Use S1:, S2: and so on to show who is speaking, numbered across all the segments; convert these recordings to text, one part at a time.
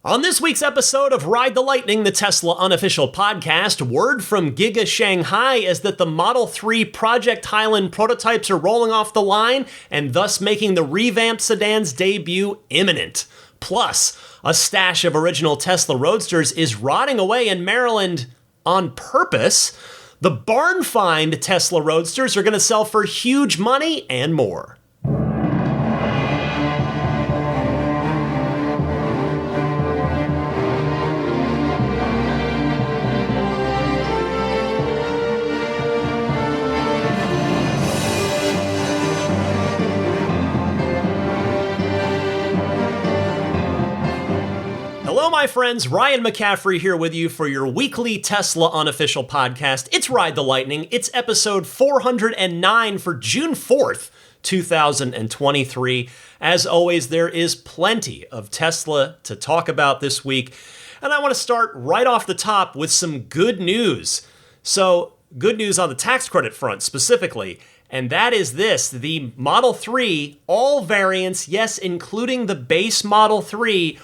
S1: On this week's episode of Ride the Lightning, the Tesla unofficial podcast, word from Giga Shanghai is that the Model 3 Project Highland prototypes are rolling off the line and thus making the revamped sedan's debut imminent. Plus, a stash of original Tesla Roadsters is rotting away in Maryland on purpose. The barn find Tesla Roadsters are going to sell for huge money and more. Hello, my friends. Ryan McCaffrey here with you for your weekly Tesla unofficial podcast. It's Ride the Lightning. It's episode 409 for June 4th, 2023. As always, there is plenty of Tesla to talk about this week. And I want to start right off the top with some good news. So, good news on the tax credit front specifically. And that is this, the Model 3, all variants, yes, including the base Model 3,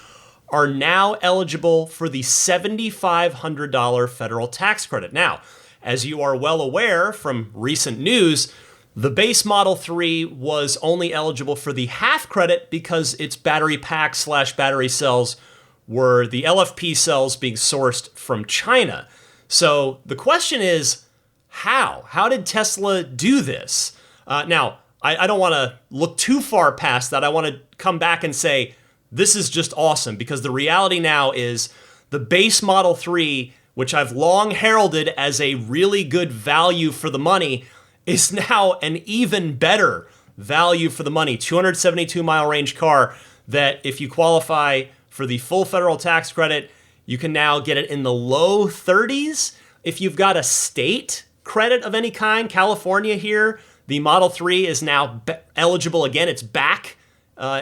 S1: are now eligible for the $7,500 federal tax credit. Now, as you are well aware from recent news, the base Model 3 was only eligible for the half credit because its battery pack / battery cells were the LFP cells being sourced from China. So the question is, how? How did Tesla do this? Now, I don't want to look too far past that. I want to come back and say, this is just awesome, because the reality now is the base Model 3, which I've long heralded as a really good value for the money, is now an even better value for the money. 272-mile range car that if you qualify for the full federal tax credit, you can now get it in the low 30s. If you've got a state credit of any kind, California here, the Model 3 is now eligible again. It's back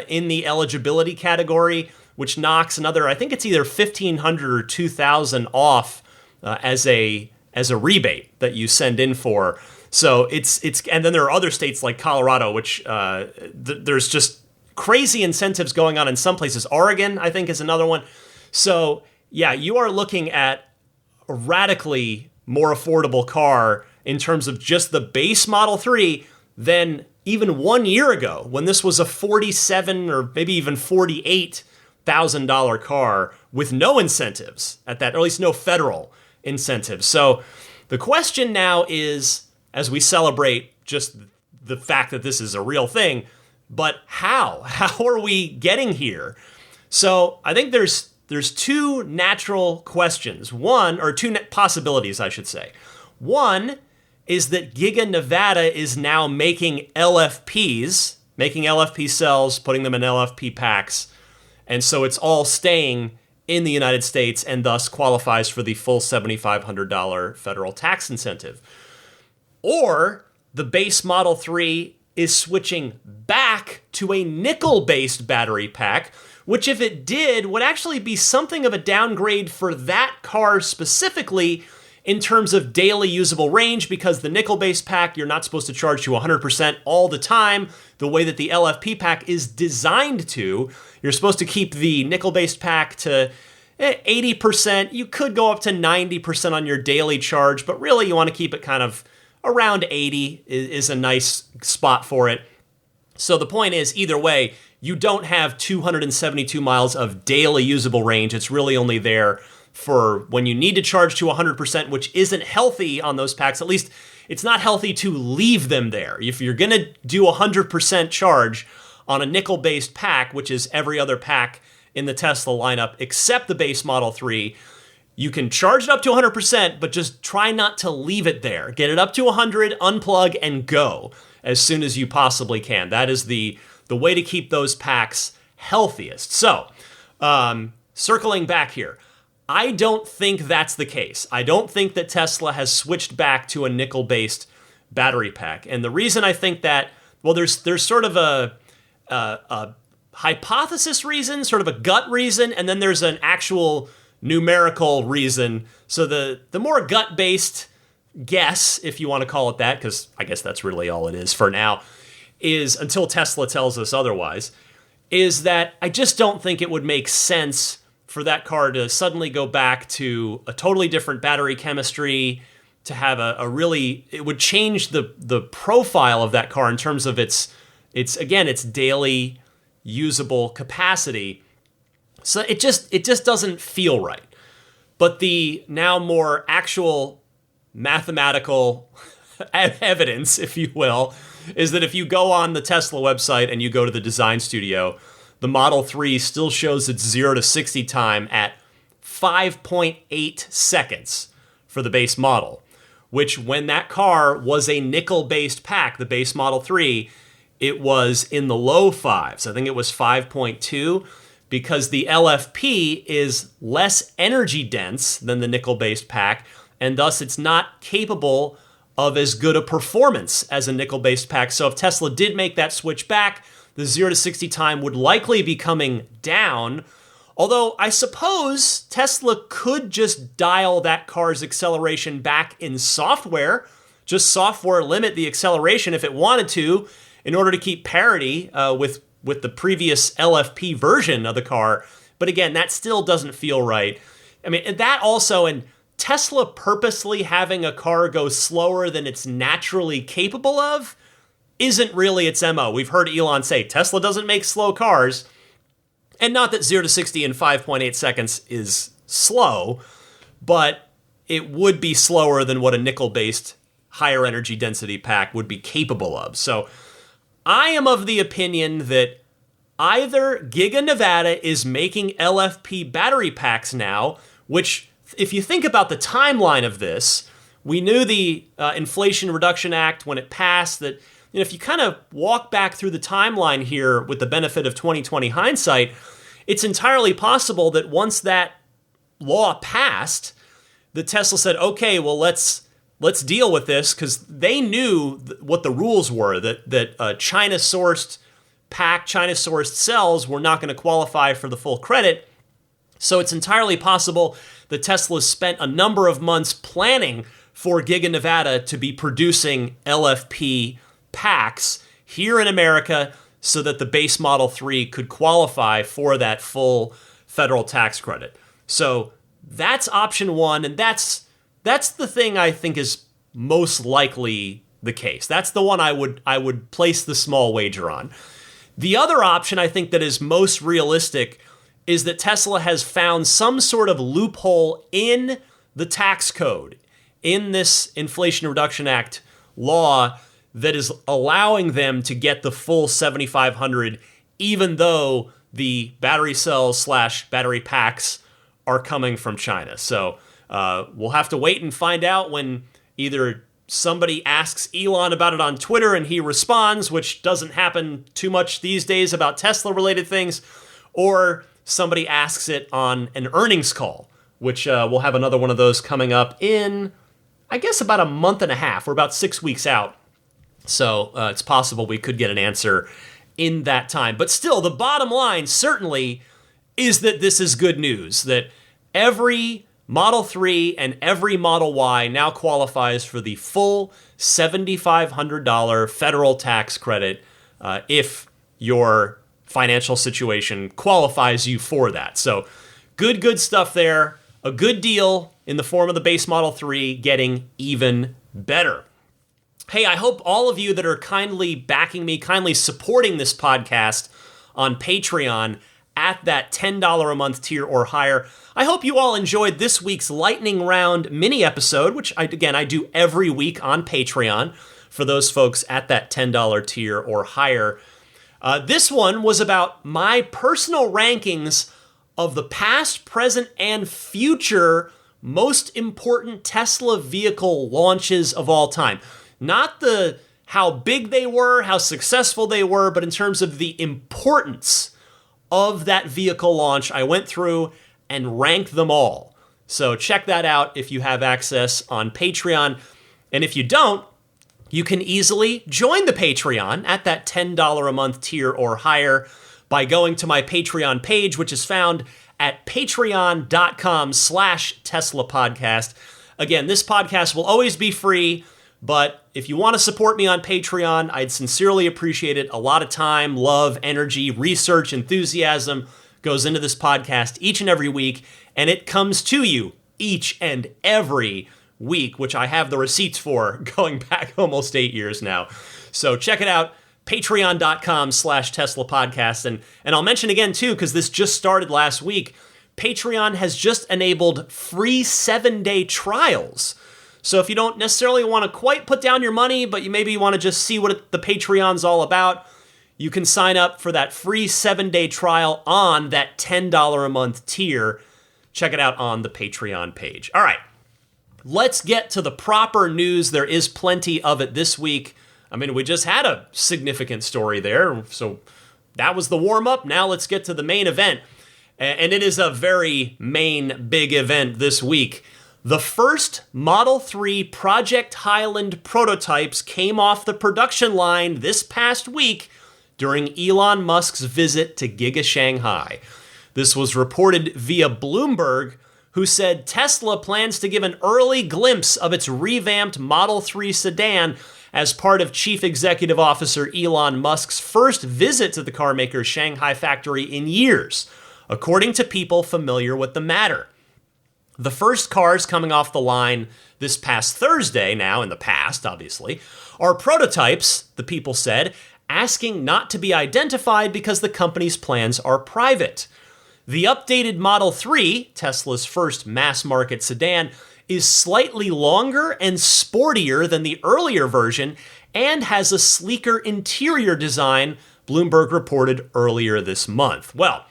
S1: in the eligibility category, which knocks another, I think it's either $1,500 or $2,000 off as a rebate that you send in for. So it's and then there are other states like Colorado, which there's just crazy incentives going on in some places. Oregon, I think, is another one. So yeah, you are looking at a radically more affordable car in terms of just the base Model 3 than even 1 year ago, when this was a $47,000 or maybe even $48,000 car with no incentives at that, or at least no federal incentives. So the question now is, as we celebrate just the fact that this is a real thing, but how? How are we getting here? So I think there's two natural questions. Two possibilities, I should say. One is that Giga Nevada is now making LFPs, making LFP cells, putting them in LFP packs, and so it's all staying in the United States and thus qualifies for the full $7,500 federal tax incentive. Or the base Model 3 is switching back to a nickel-based battery pack, which if it did would actually be something of a downgrade for that car specifically, in terms of daily usable range, because the nickel-based pack, you're not supposed to charge to 100% all the time, the way that the LFP pack is designed to. You're supposed to keep the nickel-based pack to 80%. You could go up to 90% on your daily charge, but really you want to keep it kind of around 80 is a nice spot for it. So the point is, either way, you don't have 272 miles of daily usable range. It's really only there for when you need to charge to 100%, which isn't healthy on those packs. At least it's not healthy to leave them there. If you're going to do 100% charge on a nickel-based pack, which is every other pack in the Tesla lineup except the base Model 3, you can charge it up to 100%, but just try not to leave it there. Get it up to 100, unplug, and go as soon as you possibly can. That is the way to keep those packs healthiest. So, circling back here, I don't think that's the case. I don't think that Tesla has switched back to a nickel-based battery pack. And the reason I think that, well, there's sort of a hypothesis reason, sort of a gut reason, and then there's an actual numerical reason. So the more gut-based guess, if you want to call it that, because I guess that's really all it is for now, is, until Tesla tells us otherwise, is that I just don't think it would make sense for that car to suddenly go back to a totally different battery chemistry, to have a really, it would change the profile of that car in terms of its daily usable capacity. So it just doesn't feel right. But the now more actual mathematical evidence, if you will, is that if you go on the Tesla website and you go to the design studio, the Model 3 still shows its 0 to 60 time at 5.8 seconds for the base model, which when that car was a nickel-based pack, the base Model 3, it was in the low fives. I think it was 5.2, because the LFP is less energy dense than the nickel-based pack, and thus it's not capable of as good a performance as a nickel-based pack. So if Tesla did make that switch back, the 0 to 60 time would likely be coming down. Although I suppose Tesla could just dial that car's acceleration back in software, just software limit the acceleration if it wanted to, in order to keep parity with the previous LFP version of the car. But again, that still doesn't feel right. I mean, that also, and Tesla purposely having a car go slower than it's naturally capable of isn't really its MO. We've heard Elon say Tesla doesn't make slow cars. And not that 0 to 60 in 5.8 seconds is slow, but it would be slower than what a nickel-based higher energy density pack would be capable of. So I am of the opinion that either Giga Nevada is making LFP battery packs now, which, if you think about the timeline of this, we knew the Inflation Reduction Act when it passed that, if you kind of walk back through the timeline here with the benefit of 2020 hindsight, it's entirely possible that once that law passed, the Tesla said, okay, well, let's deal with this, because they knew what the rules were, that China-sourced pack, China-sourced cells were not going to qualify for the full credit. So it's entirely possible that Tesla spent a number of months planning for Giga Nevada to be producing LFP packs here in America so that the base Model 3 could qualify for that full federal tax credit. So that's option one, and that's the thing I think is most likely the case. That's the one I would place the small wager on. The other option I think that is most realistic is that Tesla has found some sort of loophole in the tax code, in this Inflation Reduction Act law, that is allowing them to get the full 7,500, even though the battery cells / battery packs are coming from China. So we'll have to wait and find out when either somebody asks Elon about it on Twitter and he responds, which doesn't happen too much these days about Tesla-related things, or somebody asks it on an earnings call, which we'll have another one of those coming up in, I guess, about a month and a half. We're about 6 weeks out. So it's possible we could get an answer in that time. But still, the bottom line certainly is that this is good news, that every Model 3 and every Model Y now qualifies for the full $7,500 federal tax credit if your financial situation qualifies you for that. So good stuff there. A good deal in the form of the base Model 3 getting even better. Hey, I hope all of you that are kindly backing me, kindly supporting this podcast on Patreon at that $10 a month tier or higher, I hope you all enjoyed this week's lightning round mini episode, which I do every week on Patreon for those folks at that $10 tier or higher. This one was about my personal rankings of the past, present, and future most important Tesla vehicle launches of all time. Not how big they were, how successful they were, but in terms of the importance of that vehicle launch, I went through and ranked them all. So check that out if you have access on Patreon. And if you don't, you can easily join the Patreon at that $10 a month tier or higher by going to my Patreon page, which is found at patreon.com/Tesla podcast. Again, this podcast will always be free, but if you want to support me on Patreon, I'd sincerely appreciate it. A lot of time, love, energy, research, enthusiasm goes into this podcast each and every week, and it comes to you each and every week, which I have the receipts for going back almost 8 years now. So check it out, patreon.com/Tesla podcast. And I'll mention again, too, because this just started last week, Patreon has just enabled free 7-day trials. So if you don't necessarily want to quite put down your money, but you maybe want to just see what the Patreon's all about, you can sign up for that free 7-day trial on that $10 a month tier. Check it out on the Patreon page. All right, let's get to the proper news. There is plenty of it this week. I mean, we just had a significant story there, so that was the warm-up. Now let's get to the main event. And it is a very main, big event this week. The first Model 3 Project Highland prototypes came off the production line this past week during Elon Musk's visit to Giga Shanghai. This was reported via Bloomberg, who said Tesla plans to give an early glimpse of its revamped Model 3 sedan as part of Chief Executive Officer Elon Musk's first visit to the carmaker's Shanghai factory in years, according to people familiar with the matter. The first cars coming off the line this past Thursday, now in the past, obviously, are prototypes, the people said, asking not to be identified because the company's plans are private. The updated Model 3, Tesla's first mass-market sedan, is slightly longer and sportier than the earlier version and has a sleeker interior design, Bloomberg reported earlier this month. Well,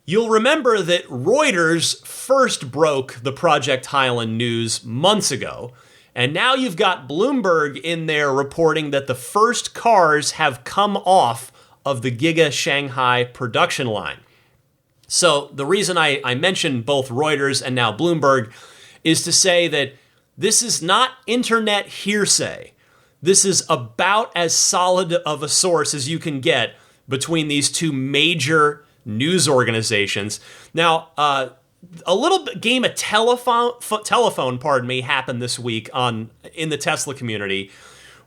S1: you'll remember that Reuters first broke the Project Highland news months ago, and now you've got Bloomberg in there reporting that the first cars have come off of the Giga Shanghai production line. So the reason I mentioned both Reuters and now Bloomberg is to say that this is not internet hearsay. This is about as solid of a source as you can get between these two major news organizations. Now, a little game of telephone, happened this week in the Tesla community,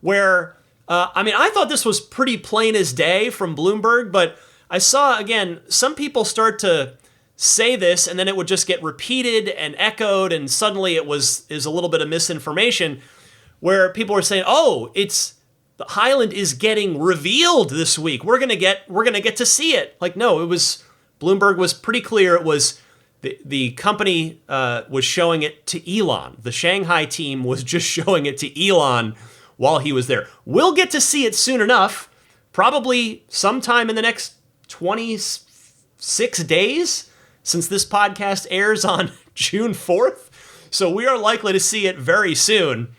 S1: where I thought this was pretty plain as day from Bloomberg, but I saw again some people start to say this, and then it would just get repeated and echoed, and suddenly is a little bit of misinformation, where people were saying, "Oh, the Highland is getting revealed this week. We're gonna get to see it." Like, no, Bloomberg was pretty clear. It was the company was showing it to Elon. The Shanghai team was just showing it to Elon while he was there. We'll get to see it soon enough, probably sometime in the next 26 days, since this podcast airs on June 4th. So we are likely to see it very soon.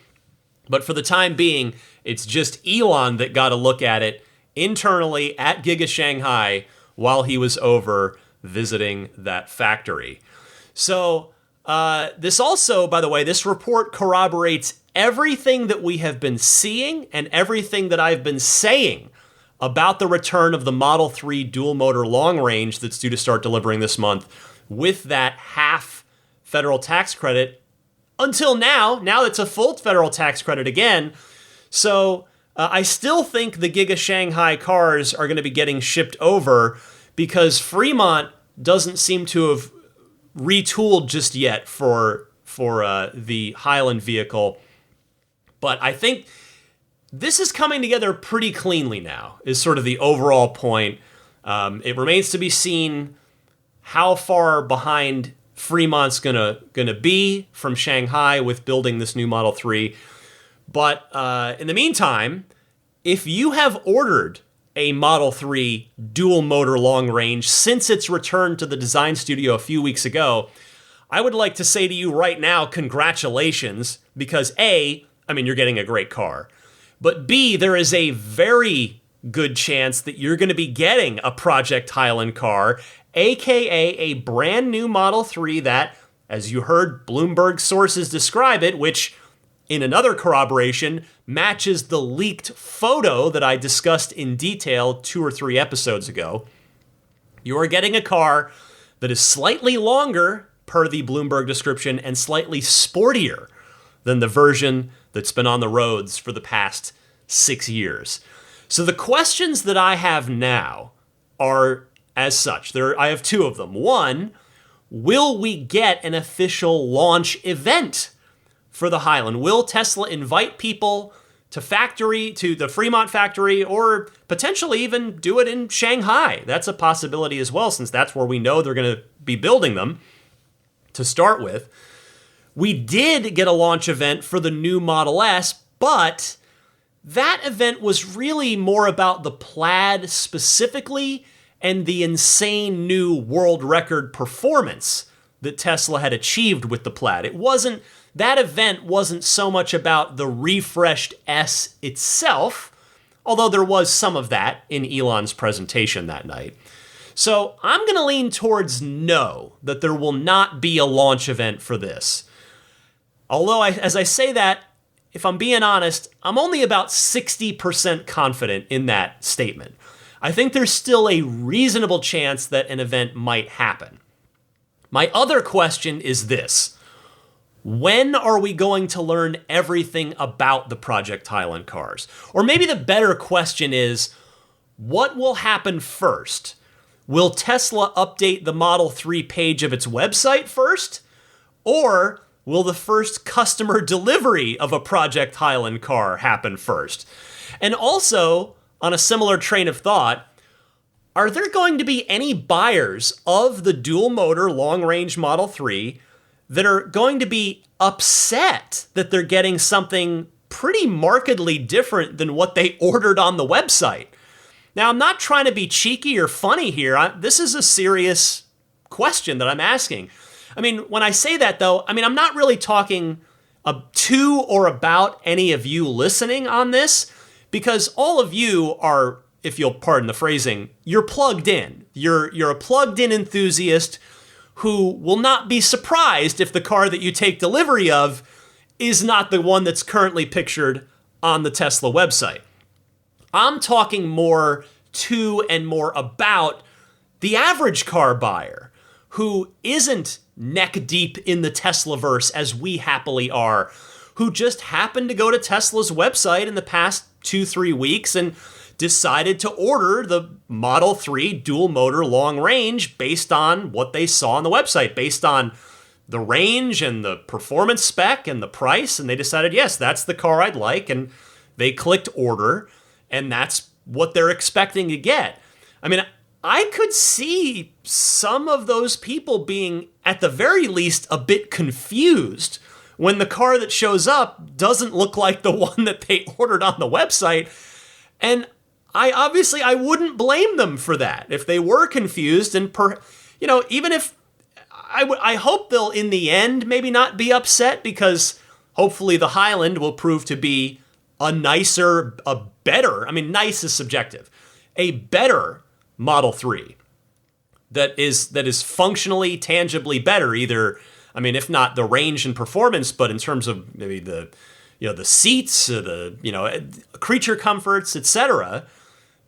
S1: But for the time being, it's just Elon that got a look at it internally at Giga Shanghai while he was over visiting that factory. So this also, by the way, this report corroborates everything that we have been seeing and everything that I've been saying about the return of the Model 3 dual-motor long-range that's due to start delivering this month with that half federal tax credit until now. Now it's a full federal tax credit again. So I still think the Giga Shanghai cars are going to be getting shipped over because Fremont doesn't seem to have retooled just yet for the Highland vehicle. But I think this is coming together pretty cleanly now, is sort of the overall point. It remains to be seen how far behind Fremont's gonna be from Shanghai with building this new Model 3. But in the meantime, if you have ordered a Model 3 dual motor long range since its return to the design studio a few weeks ago, I would like to say to you right now, congratulations, because A, you're getting a great car. But B, there is a very good chance that you're going to be getting a Project Highland car, aka a brand new Model 3 that, as you heard Bloomberg sources describe it, which in another corroboration matches the leaked photo that I discussed in detail 2 or 3 episodes ago. You are getting a car that is slightly longer, per the Bloomberg description, and slightly sportier than the version that's been on the roads for the past 6 years. So the questions that I have now are as such. I have two of them. One, will we get an official launch event for the Highland? Will Tesla invite people to the Fremont factory, or potentially even do it in Shanghai? That's a possibility as well, since that's where we know they're going to be building them to start with. We did get a launch event for the new Model S, but that event was really more about the Plaid specifically and the insane new world record performance that Tesla had achieved with the Plaid. That event wasn't so much about the refreshed S itself, although there was some of that in Elon's presentation that night. So I'm going to lean towards no, that there will not be a launch event for this. Although, as I say that, if I'm being honest, I'm only about 60% confident in that statement. I think there's still a reasonable chance that an event might happen. My other question is this: when are we going to learn everything about the Project Highland cars? Or maybe the better question is, what will happen first? Will Tesla update the Model 3 page of its website first? Or will the first customer delivery of a Project Highland car happen first? And also, on a similar train of thought, are there going to be any buyers of the dual-motor long-range Model 3 that are going to be upset that they're getting something pretty markedly different than what they ordered on the website? Now, I'm not trying to be cheeky or funny here. This is a serious question that I'm asking. I mean, when I say that, though, I'm not really talking to or about any of you listening on this, because all of you are, if you'll pardon the phrasing, you're plugged in. You're a plugged-in enthusiast who will not be surprised if the car that you take delivery of is not the one that's currently pictured on the Tesla website. I'm talking more to and more about the average car buyer who isn't neck deep in the Teslaverse as we happily are, who just happened to go to Tesla's website in the past 2-3 weeks and decided to order the Model 3 dual motor long range based on what they saw on the website, based on the range and the performance spec and the price. And they decided, yes, that's the car I'd like. And they clicked order, and that's what they're expecting to get. I could see some of those people being, at the very least, a bit confused when the car that shows up doesn't look like the one that they ordered on the website. And I wouldn't blame them for that if they were confused. And even if I hope they'll in the end maybe not be upset, because hopefully the Highland will prove to be a nicer, a better. Nice is subjective. A better Model 3 that is functionally, tangibly better. Either, if not the range and performance, but in terms of maybe the seats, the creature comforts, etc.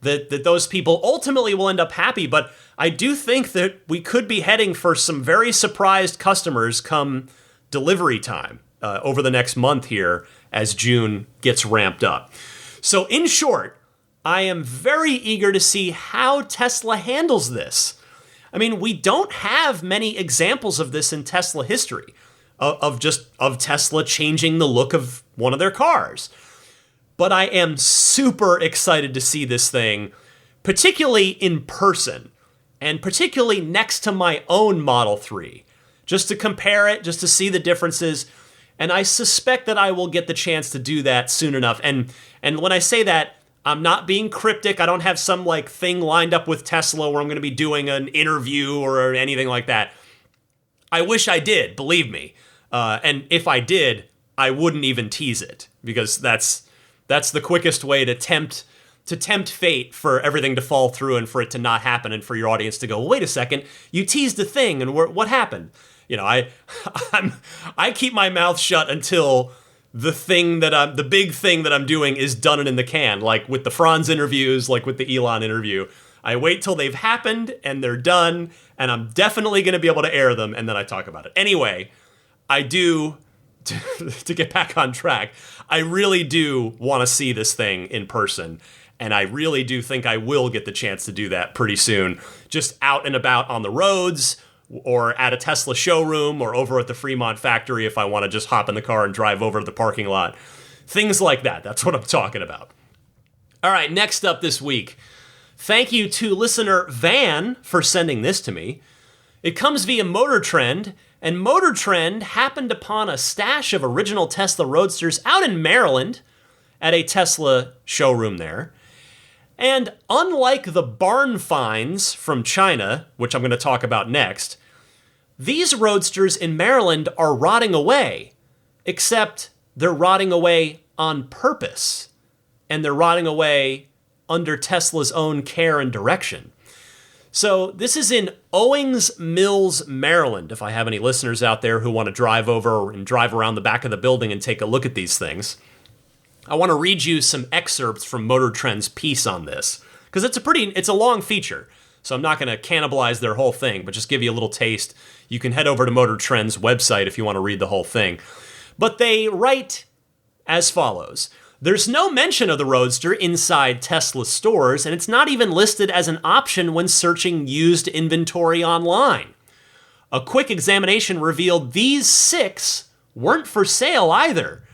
S1: That those people ultimately will end up happy. But I do think that we could be heading for some very surprised customers come delivery time over the next month here as June gets ramped up. So in short, I am very eager to see how Tesla handles this. We don't have many examples of this in Tesla history, of Tesla changing the look of one of their cars. But I am super excited to see this thing, particularly in person, and particularly next to my own Model 3, just to compare it, just to see the differences. And I suspect that I will get the chance to do that soon enough. And when I say that, I'm not being cryptic. I don't have some thing lined up with Tesla where I'm going to be doing an interview or anything like that. I wish I did, believe me. And if I did, I wouldn't even tease it, because that's the quickest way to tempt fate for everything to fall through and for it to not happen, and for your audience to go, well, wait a second, you teased a thing, and what happened? I keep my mouth shut until the big thing that I'm doing is done and in the can, like with the Franz interviews, like with the Elon interview. I wait till they've happened and they're done, and I'm definitely going to be able to air them, and then I talk about it. Anyway, I do, to get back on track, I really do want to see this thing in person. And I really do think I will get the chance to do that pretty soon. Just out and about on the roads, or at a Tesla showroom, or over at the Fremont factory if I want to just hop in the car and drive over to the parking lot. Things like that. That's what I'm talking about. All right, next up this week. Thank you to listener Van for sending this to me. It comes via Motor Trend, and Motor Trend happened upon a stash of original Tesla Roadsters out in Maryland at a Tesla showroom there. And unlike the barn finds from China, which I'm going to talk about next, these Roadsters in Maryland are rotting away, except they're rotting away on purpose, and they're rotting away under Tesla's own care and direction. So this is in Owings Mills, Maryland, if I have any listeners out there who want to drive over and drive around the back of the building and take a look at these things. I want to read you some excerpts from Motor Trend's piece on this, because it's a long feature, so I'm not going to cannibalize their whole thing, but just give you a little taste. You can head over to Motor Trend's website if you want to read the whole thing. But they write as follows. There's no mention of the Roadster inside Tesla stores, and it's not even listed as an option when searching used inventory online. A quick examination revealed these 6 weren't for sale either.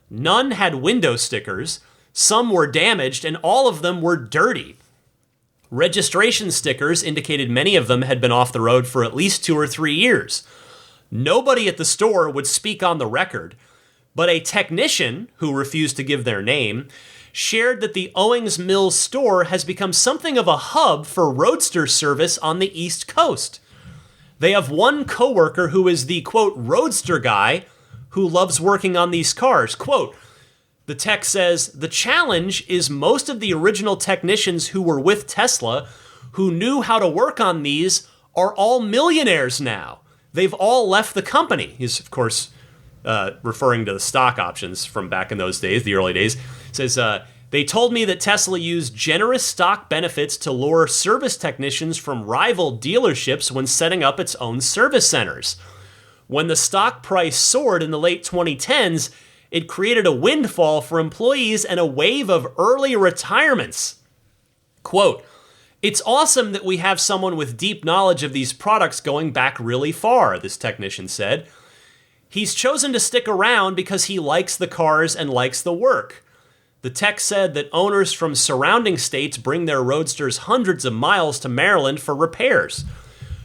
S1: None had window stickers, some were damaged, and all of them were dirty. Registration stickers indicated many of them had been off the road for at least 2 or 3 years. Nobody at the store would speak on the record, but a technician, who refused to give their name, shared that the Owings Mills store has become something of a hub for Roadster service on the East Coast. They have one coworker who is the, quote, Roadster guy who loves working on these cars. Quote, the tech says, the challenge is most of the original technicians who were with Tesla, who knew how to work on these, are all millionaires now. They've all left the company. He's, of course, referring to the stock options from back in those days, the early days. Says, they told me that Tesla used generous stock benefits to lure service technicians from rival dealerships when setting up its own service centers. When the stock price soared in the late 2010s, it created a windfall for employees and a wave of early retirements. Quote, it's awesome that we have someone with deep knowledge of these products going back really far, this technician said. He's chosen to stick around because he likes the cars and likes the work. The tech said that owners from surrounding states bring their Roadsters hundreds of miles to Maryland for repairs.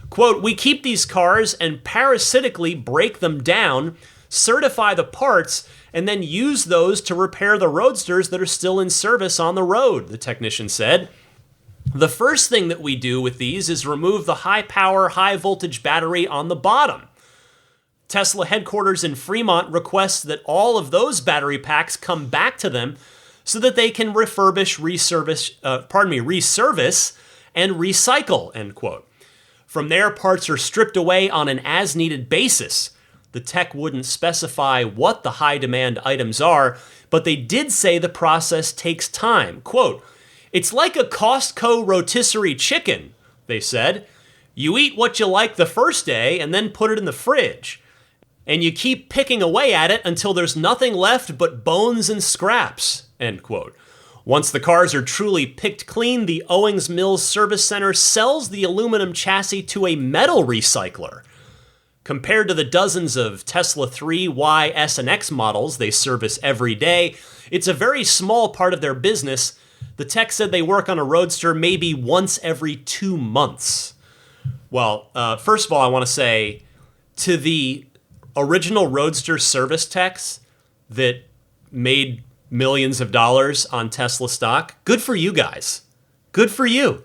S1: Quote, we keep these cars and parasitically break them down, certify the parts, and then use those to repair the Roadsters that are still in service on the road, the technician said. The first thing that we do with these is remove the high-power, high-voltage battery on the bottom. Tesla headquarters in Fremont requests that all of those battery packs come back to them so that they can resurface, and recycle, end quote. From there, parts are stripped away on an as-needed basis. The tech wouldn't specify what the high-demand items are, but they did say the process takes time. Quote, it's like a Costco rotisserie chicken, they said. You eat what you like the first day and then put it in the fridge. And you keep picking away at it until there's nothing left but bones and scraps, end quote. Once the cars are truly picked clean, the Owings Mills Service Center sells the aluminum chassis to a metal recycler. Compared to the dozens of Tesla 3, Y, S, and X models they service every day, it's a very small part of their business. The tech said they work on a Roadster maybe once every 2 months. Well, first of all, I want to say to the original Roadster service techs that made millions of dollars on Tesla stock, good for you guys. Good for you.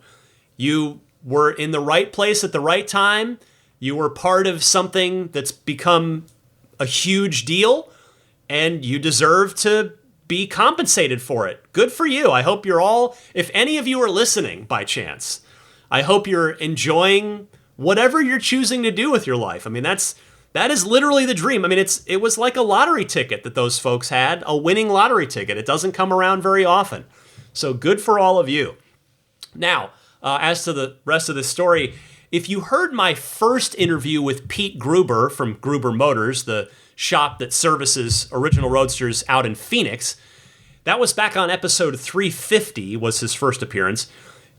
S1: You were in the right place at the right time. You were part of something that's become a huge deal, and you deserve to be compensated for it. Good for you. I hope you're all, if any of you are listening by chance, I hope you're enjoying whatever you're choosing to do with your life. I mean, that is literally the dream. I mean, it was like a lottery ticket that those folks had, a winning lottery ticket. It doesn't come around very often. So good for all of you. Now, as to the rest of this story, if you heard my first interview with Pete Gruber from Gruber Motors, the shop that services original Roadsters out in Phoenix, That was back on episode 350 was his first appearance.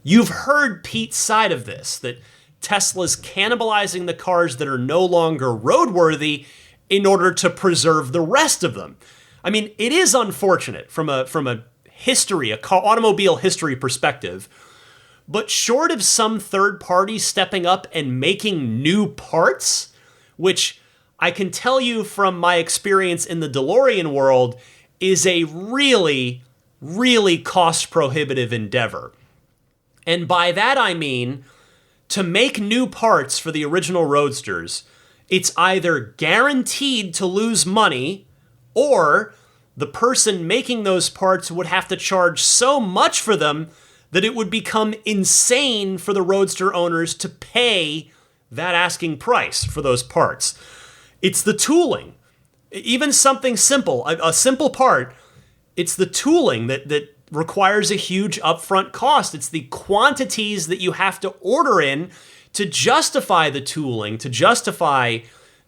S1: You've heard Pete's side of this, that Tesla's cannibalizing the cars that are no longer roadworthy in order to preserve the rest of them. I mean, it is unfortunate from a history, automobile history perspective, but short of some third party stepping up and making new parts, which I can tell you from my experience in the DeLorean world is a really, really cost prohibitive endeavor. And by that I mean, to make new parts for the original Roadsters, it's either guaranteed to lose money, or the person making those parts would have to charge so much for them that it would become insane for the Roadster owners to pay that asking price for those parts. It's the tooling. Even something simple, a simple part, it's the tooling that requires a huge upfront cost. It's the quantities that you have to order in to justify the tooling, to justify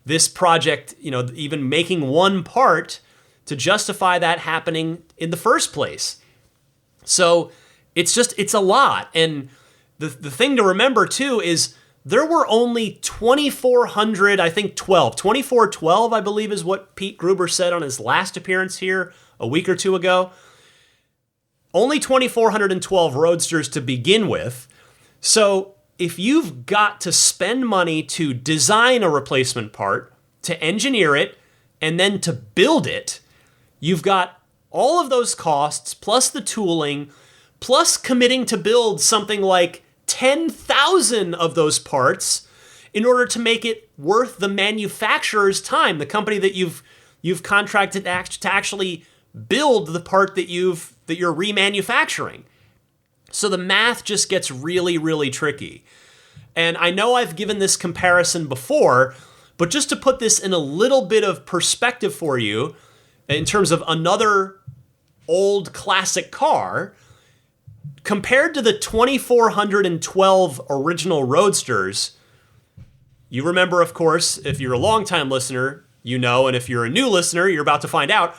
S1: this project, even making one part, to justify that happening in the first place. So it's a lot. And the thing to remember too is there were only 2,400, I think 2412, I believe is what Pete Gruber said on his last appearance here a week or two ago. Only 2,412 Roadsters to begin with. So if you've got to spend money to design a replacement part, to engineer it, and then to build it, you've got all of those costs, plus the tooling, plus committing to build something like 10,000 of those parts in order to make it worth the manufacturer's time, the company that you've contracted to actually build the part that you're remanufacturing. So the math just gets really, really tricky. And I know I've given this comparison before, but just to put this in a little bit of perspective for you, in terms of another old classic car, compared to the 2,412 original Roadsters, you remember, of course, if you're a longtime listener, you know, and if you're a new listener, you're about to find out,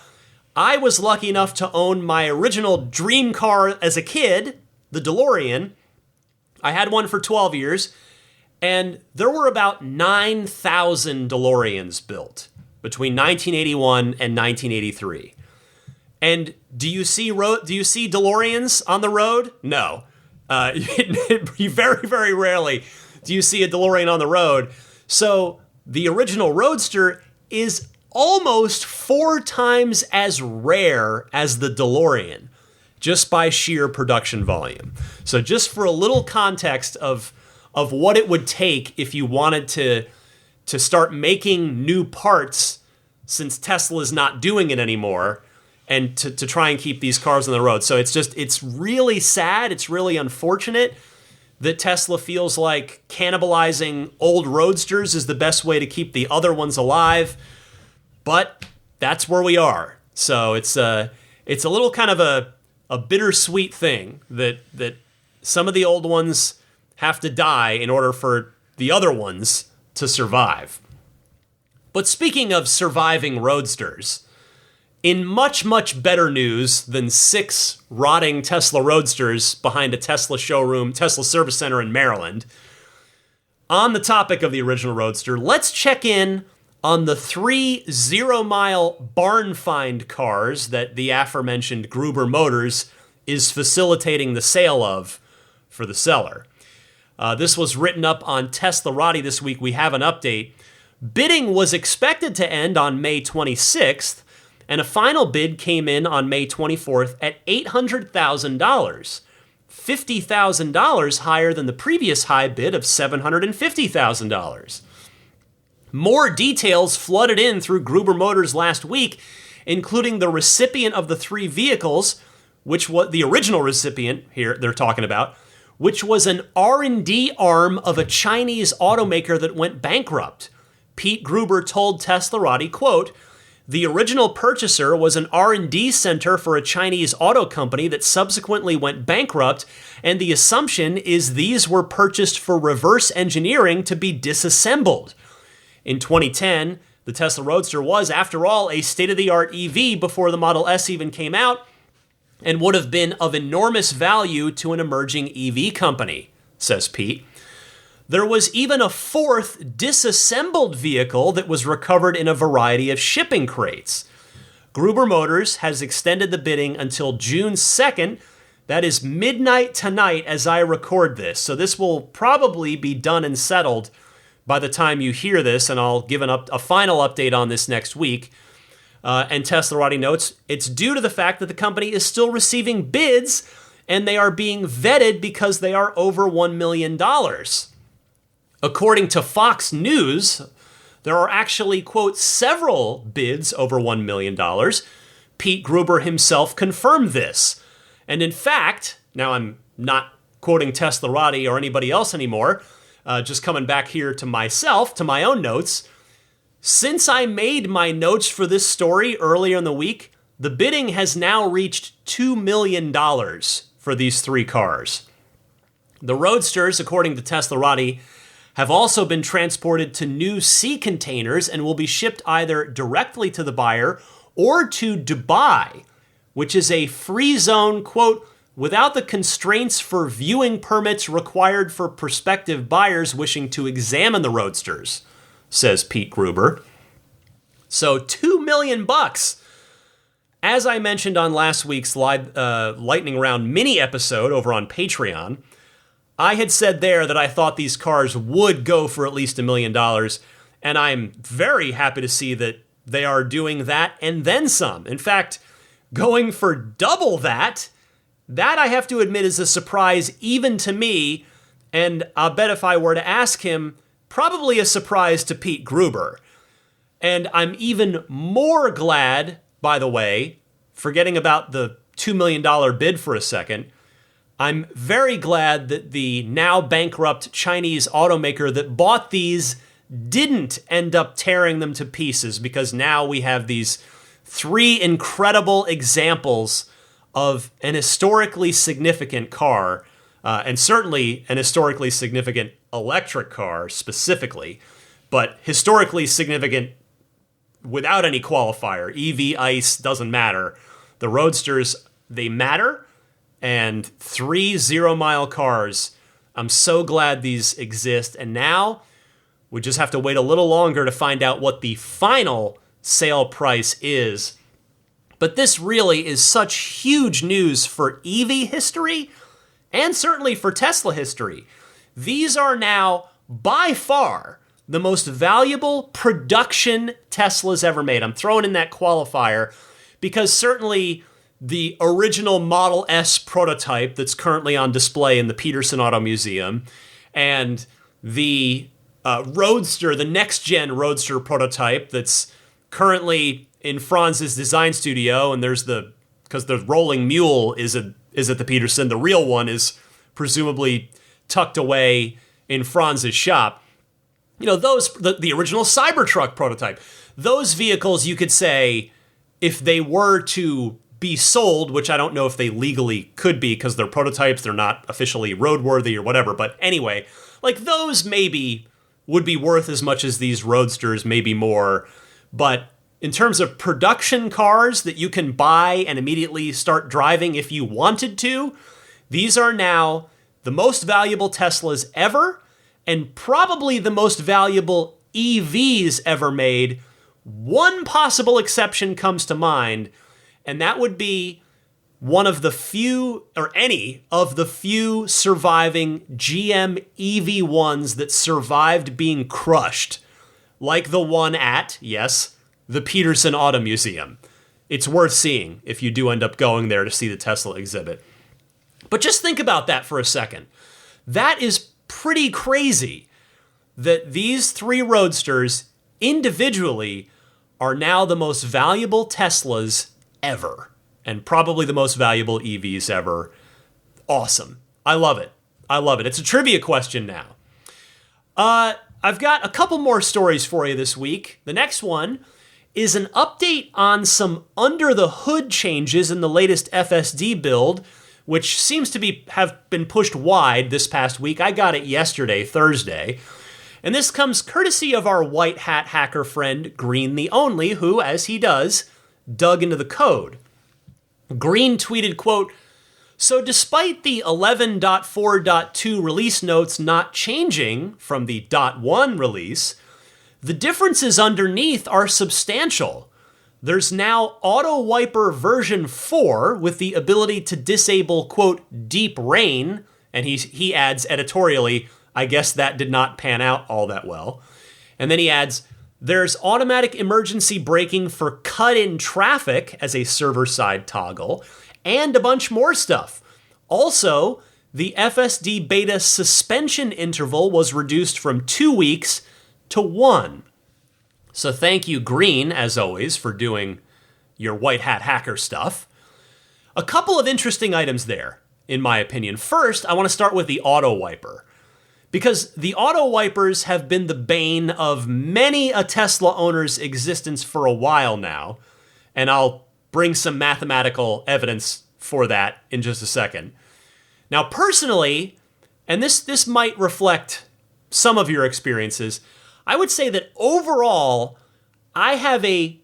S1: I was lucky enough to own my original dream car as a kid, the DeLorean. I had one for 12 years, and there were about 9,000 DeLoreans built between 1981 and 1983. And do you see DeLoreans on the road? No. Very, very rarely do you see a DeLorean on the road. So the original Roadster is almost 4 times as rare as the DeLorean, just by sheer production volume. So just for a little context of what it would take if you wanted to start making new parts, since Tesla is not doing it anymore, and to try and keep these cars on the road. So it's really sad, it's really unfortunate that Tesla feels like cannibalizing old Roadsters is the best way to keep the other ones alive, but that's where we are. So it's a little kind of a bittersweet thing that some of the old ones have to die in order for the other ones to survive. But speaking of surviving Roadsters, in much, much better news than 6 rotting Tesla Roadsters behind a Tesla showroom, Tesla service center in Maryland, on the topic of the original Roadster, let's check in on the 3 zero-mile barn find cars that the aforementioned Gruber Motors is facilitating the sale of for the seller. This was written up on Teslarati this week. We have an update. Bidding was expected to end on May 26th, and a final bid came in on May 24th at $800,000, $50,000 higher than the previous high bid of $750,000. More details flooded in through Gruber Motors last week, including the recipient of the 3 vehicles, which was the original recipient here they're talking about, which was an R&D arm of a Chinese automaker that went bankrupt. Pete Gruber told Teslarati, quote, "The original purchaser was an R&D center for a Chinese auto company that subsequently went bankrupt, and the assumption is these were purchased for reverse engineering to be disassembled. In 2010, the Tesla Roadster was, after all, a state-of-the-art EV before the Model S even came out, and would have been of enormous value to an emerging EV company, says Pete. There was even a fourth disassembled vehicle that was recovered in a variety of shipping crates. Gruber Motors has extended the bidding until June 2nd. That is midnight tonight as I record this. So this will probably be done and settled by the time you hear this, and I'll give a final update on this next week. And Teslarati notes, it's due to the fact that the company is still receiving bids and they are being vetted because they are over $1 million. According to Fox News, there are actually, quote, several bids over $1 million. Pete Gruber himself confirmed this. And in fact, now I'm not quoting Teslarati or anybody else anymore, just coming back here to myself, to my own notes. Since I made my notes for this story earlier in the week, the bidding has now reached $2 million for these three cars. The Roadsters, according to Teslarati, have also been transported to new sea containers and will be shipped either directly to the buyer or to Dubai, which is a free zone, quote, without the constraints for viewing permits required for prospective buyers wishing to examine the Roadsters, says Pete Gruber. So $2 million. As I mentioned on last week's Lightning Round mini episode over on Patreon, I had said there that I thought these cars would go for at least $1 million, and I'm very happy to see that they are doing that and then some. In fact, going for double that I have to admit is a surprise even to me, and I'll bet if I were to ask him, probably a surprise to Pete Gruber. And I'm even more glad, by the way, forgetting about the $2 million bid for a second, I'm very glad that the now bankrupt Chinese automaker that bought these didn't end up tearing them to pieces, because now we have these three incredible examples of an historically significant car, and certainly an historically significant electric car specifically, but historically significant without any qualifier. EV, ICE, doesn't matter. The Roadsters, they matter. And 3 0-mile cars. I'm so glad these exist. And now we just have to wait a little longer to find out what the final sale price is. But this really is such huge news for EV history and certainly for Tesla history. These are now by far the most valuable production Tesla's ever made. I'm throwing in that qualifier because certainly the original Model S prototype that's currently on display in the Peterson Auto Museum, and the Roadster, the next-gen Roadster prototype that's currently in Franz's design studio, and because the rolling mule is at the Peterson, the real one is presumably tucked away in Franz's shop. You know, the original Cybertruck prototype, those vehicles, you could say, if they were to be sold, which I don't know if they legally could be because they're prototypes, they're not officially roadworthy or whatever, but anyway, like those maybe would be worth as much as these Roadsters, maybe more. But in terms of production cars that you can buy and immediately start driving if you wanted to, these are now the most valuable Teslas ever, and probably the most valuable EVs ever made. One possible exception comes to mind, and that would be one of the few, or any of the few surviving GM EV1s that survived being crushed, like the one at, yes, the Peterson Auto Museum. It's worth seeing if you do end up going there to see the Tesla exhibit. But just think about that for a second. That is pretty crazy that these three Roadsters individually are now the most valuable Teslas ever, and probably the most valuable EVs ever. Awesome. I love it. I love it. It's a trivia question now. I've got a couple more stories for you this week. The next one is an update on some under-the-hood changes in the latest FSD build, which seems to have been pushed wide this past week. I got it yesterday, Thursday. And this comes courtesy of our white hat hacker friend, Green the Only, who, as he does, dug into the code. Green tweeted, quote, "So despite the 11.4.2 release notes not changing from the .1 release, the differences underneath are substantial. There's now Auto Wiper version 4 with the ability to disable, quote, deep rain," and he adds editorially, "I guess that did not pan out all that well." And then he adds, "There's automatic emergency braking for cut-in traffic as a server-side toggle, and a bunch more stuff. Also, the FSD beta suspension interval was reduced from 2 weeks to 1. So thank you, Green, as always, for doing your white hat hacker stuff. A couple of interesting items there, in my opinion. First, I want to start with the auto wiper, because the auto wipers have been the bane of many a Tesla owner's existence for a while now, and I'll bring some mathematical evidence for that in just a second. Now, personally, and this might reflect some of your experiences, I would say that overall, I have a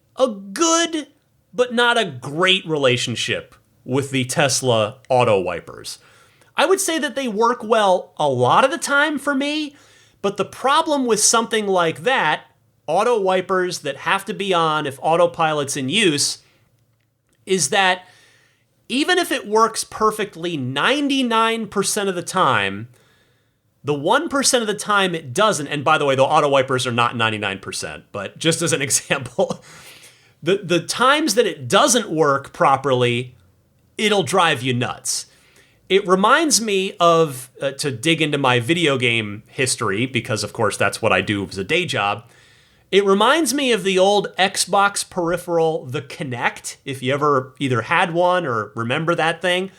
S1: good but not a great relationship with the Tesla auto wipers. I would say that they work well a lot of the time for me, but the problem with something like that, auto wipers that have to be on if autopilot's in use, is that even if it works perfectly 99% of the time, the 1% of the time it doesn't, and by the way, the auto wipers are not 99%, but just as an example, the times that it doesn't work properly, it'll drive you nuts. It reminds me of, to dig into my video game history, because of course that's what I do as a day job, it reminds me of the old Xbox peripheral, the Kinect, if you ever either had one or remember that thing.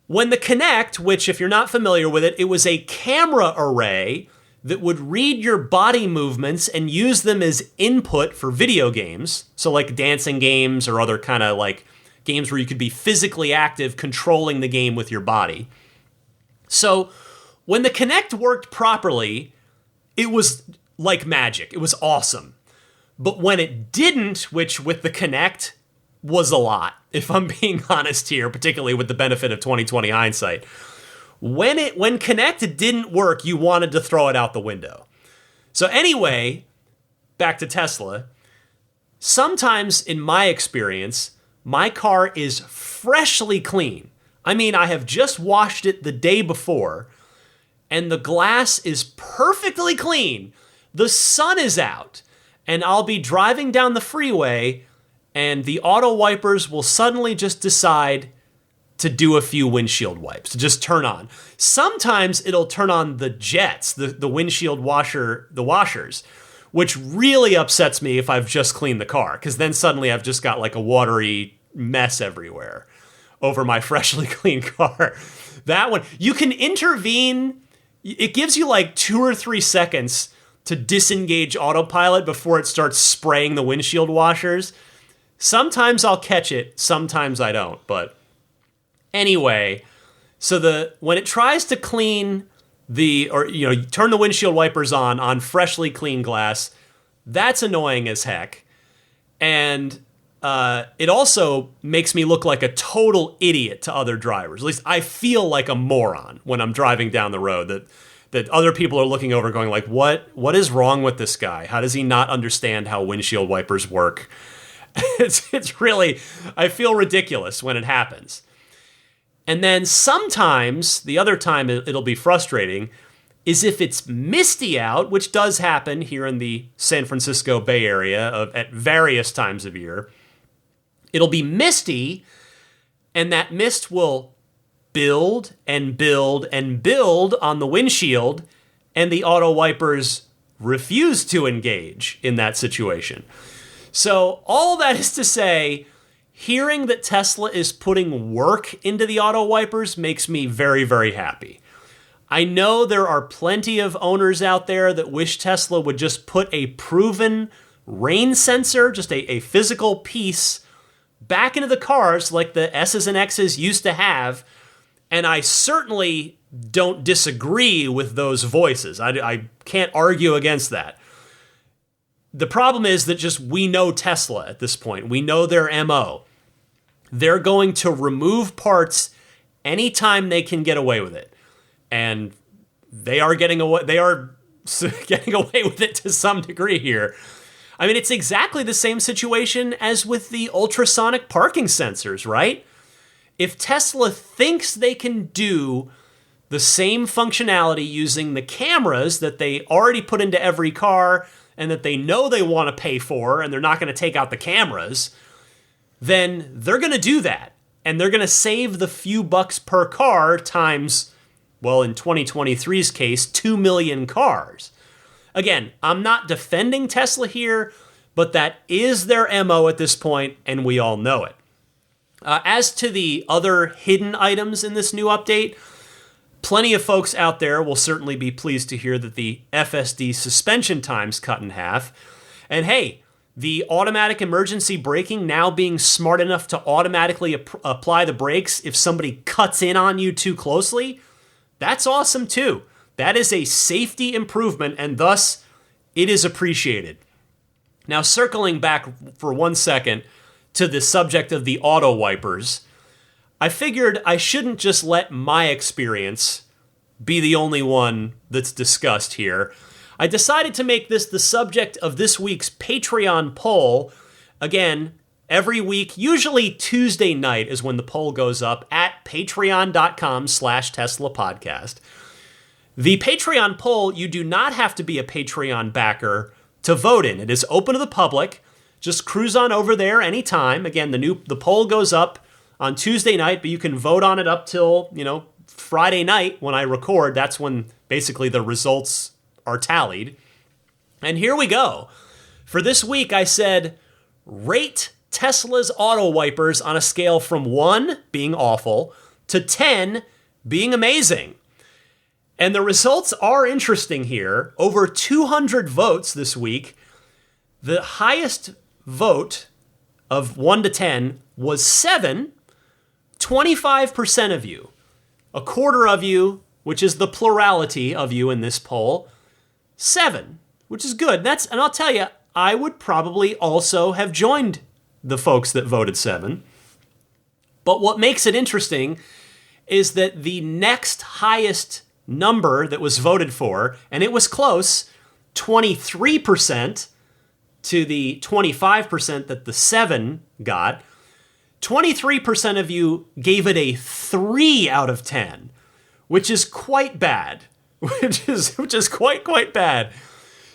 S1: When the Kinect, which if you're not familiar with it, it was a camera array that would read your body movements and use them as input for video games. So like dancing games or other kind of like games where you could be physically active controlling the game with your body. So when the Kinect worked properly, it was like magic. It was awesome. But when it didn't, which with the Kinect was a lot, if I'm being honest here, particularly with the benefit of 2020 hindsight, when Kinect didn't work, you wanted to throw it out the window. So anyway, back to Tesla. Sometimes in my experience, my car is freshly clean. I mean, I have just washed it the day before, and the glass is perfectly clean. The sun is out, and I'll be driving down the freeway, and the auto wipers will suddenly just decide to do a few windshield wipes, to just turn on. Sometimes it'll turn on the jets, the windshield washer, the washers, which really upsets me if I've just cleaned the car, because then suddenly I've just got like a watery mess everywhere over my freshly clean car. That one, you can intervene. It gives you like 2 or 3 seconds to disengage autopilot before it starts spraying the windshield washers. Sometimes I'll catch it, sometimes I don't. But anyway, so when it tries to clean turn the windshield wipers on freshly clean glass, that's annoying as heck. And it also makes me look like a total idiot to other drivers. At least I feel like a moron when I'm driving down the road, that other people are looking over going like, what is wrong with this guy? How does he not understand how windshield wipers work? It's really, I feel ridiculous when it happens. And then sometimes, the other time it'll be frustrating, is if it's misty out, which does happen here in the San Francisco Bay Area at various times of year. It'll be misty, and that mist will build and build and build on the windshield, and the auto wipers refuse to engage in that situation. So all that is to say, hearing that Tesla is putting work into the auto wipers makes me very, very happy. I know there are plenty of owners out there that wish Tesla would just put a proven rain sensor, just a physical piece, back into the cars like the S's and X's used to have. And I certainly don't disagree with those voices. I can't argue against that. The problem is that just we know Tesla at this point. We know their MO. They're going to remove parts anytime they can get away with it. And they are getting away with it to some degree here. I mean, it's exactly the same situation as with the ultrasonic parking sensors, right? If Tesla thinks they can do the same functionality using the cameras that they already put into every car and that they know they want to pay for, and they're not going to take out the cameras, then they're going to do that. And they're going to save the few bucks per car times, well, in 2023's case, 2 million cars. Again, I'm not defending Tesla here, but that is their MO at this point, and we all know it. As to the other hidden items in this new update, plenty of folks out there will certainly be pleased to hear that the FSD suspension time's cut in half. And hey, the automatic emergency braking now being smart enough to automatically apply the brakes if somebody cuts in on you too closely, that's awesome too. That is a safety improvement, and thus it is appreciated. Now, circling back for 1 second to the subject of the auto wipers, I figured I shouldn't just let my experience be the only one that's discussed here. I decided to make this the subject of this week's Patreon poll. Again, every week, usually Tuesday night is when the poll goes up at patreon.com/Tesla podcast. The Patreon poll, you do not have to be a Patreon backer to vote in. It is open to the public. Just cruise on over there anytime. Again, the poll goes up on Tuesday night, but you can vote on it up till, Friday night when I record. That's when basically the results are tallied. And here we go. For this week, I said, rate Tesla's auto wipers on a scale from 1 being awful to 10 being amazing. And the results are interesting here. Over 200 votes this week. The highest vote of 1 to 10 was 7. 25% of you, a quarter of you, which is the plurality of you in this poll, 7, which is good. And I'll tell you, I would probably also have joined the folks that voted 7. But what makes it interesting is that the next highest number that was voted for, and it was close, 23% to the 25% that the 7 got, 23% of you gave it a 3 out of 10, which is quite bad. Which is quite bad.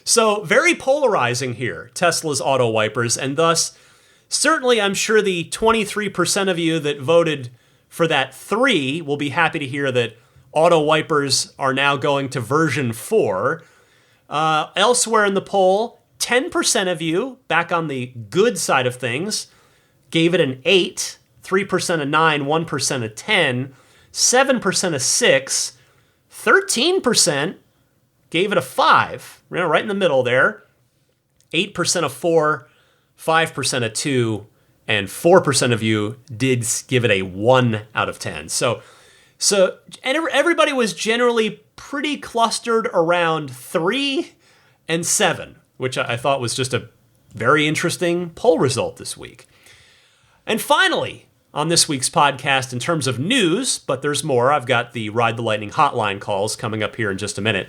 S1: So very polarizing here, Tesla's auto wipers, and thus, certainly I'm sure the 23% of you that voted for that 3 will be happy to hear that auto wipers are now going to version 4. Elsewhere in the poll, 10% of you, back on the good side of things, gave it an 8, 3% a 9, 1% a 10, 7% a 6, 13% gave it a 5, right in the middle there, 8% a 4, 5% a 2, and 4% of you did give it a 1 out of 10. So everybody was generally pretty clustered around 3 and 7, which I thought was just a very interesting poll result this week. And finally, on this week's podcast, in terms of news, but there's more, I've got the Ride the Lightning hotline calls coming up here in just a minute.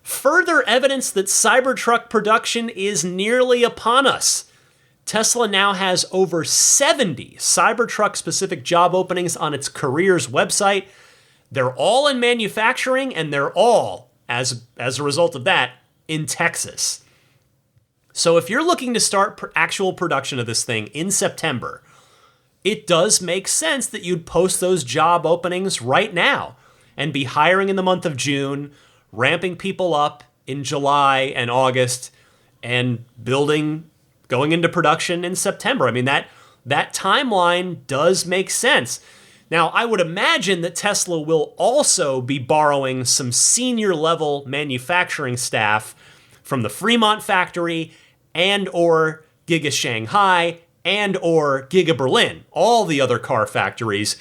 S1: Further evidence that Cybertruck production is nearly upon us. Tesla now has over 70 Cybertruck-specific job openings on its careers website. They're all in manufacturing, and they're all, as a result of that, in Texas. So if you're looking to start actual production of this thing in September, it does make sense that you'd post those job openings right now and be hiring in the month of June, ramping people up in July and August, and going into production in September. I mean, that timeline does make sense. Now, I would imagine that Tesla will also be borrowing some senior level manufacturing staff from the Fremont factory and or Giga Shanghai and or Giga Berlin, all the other car factories,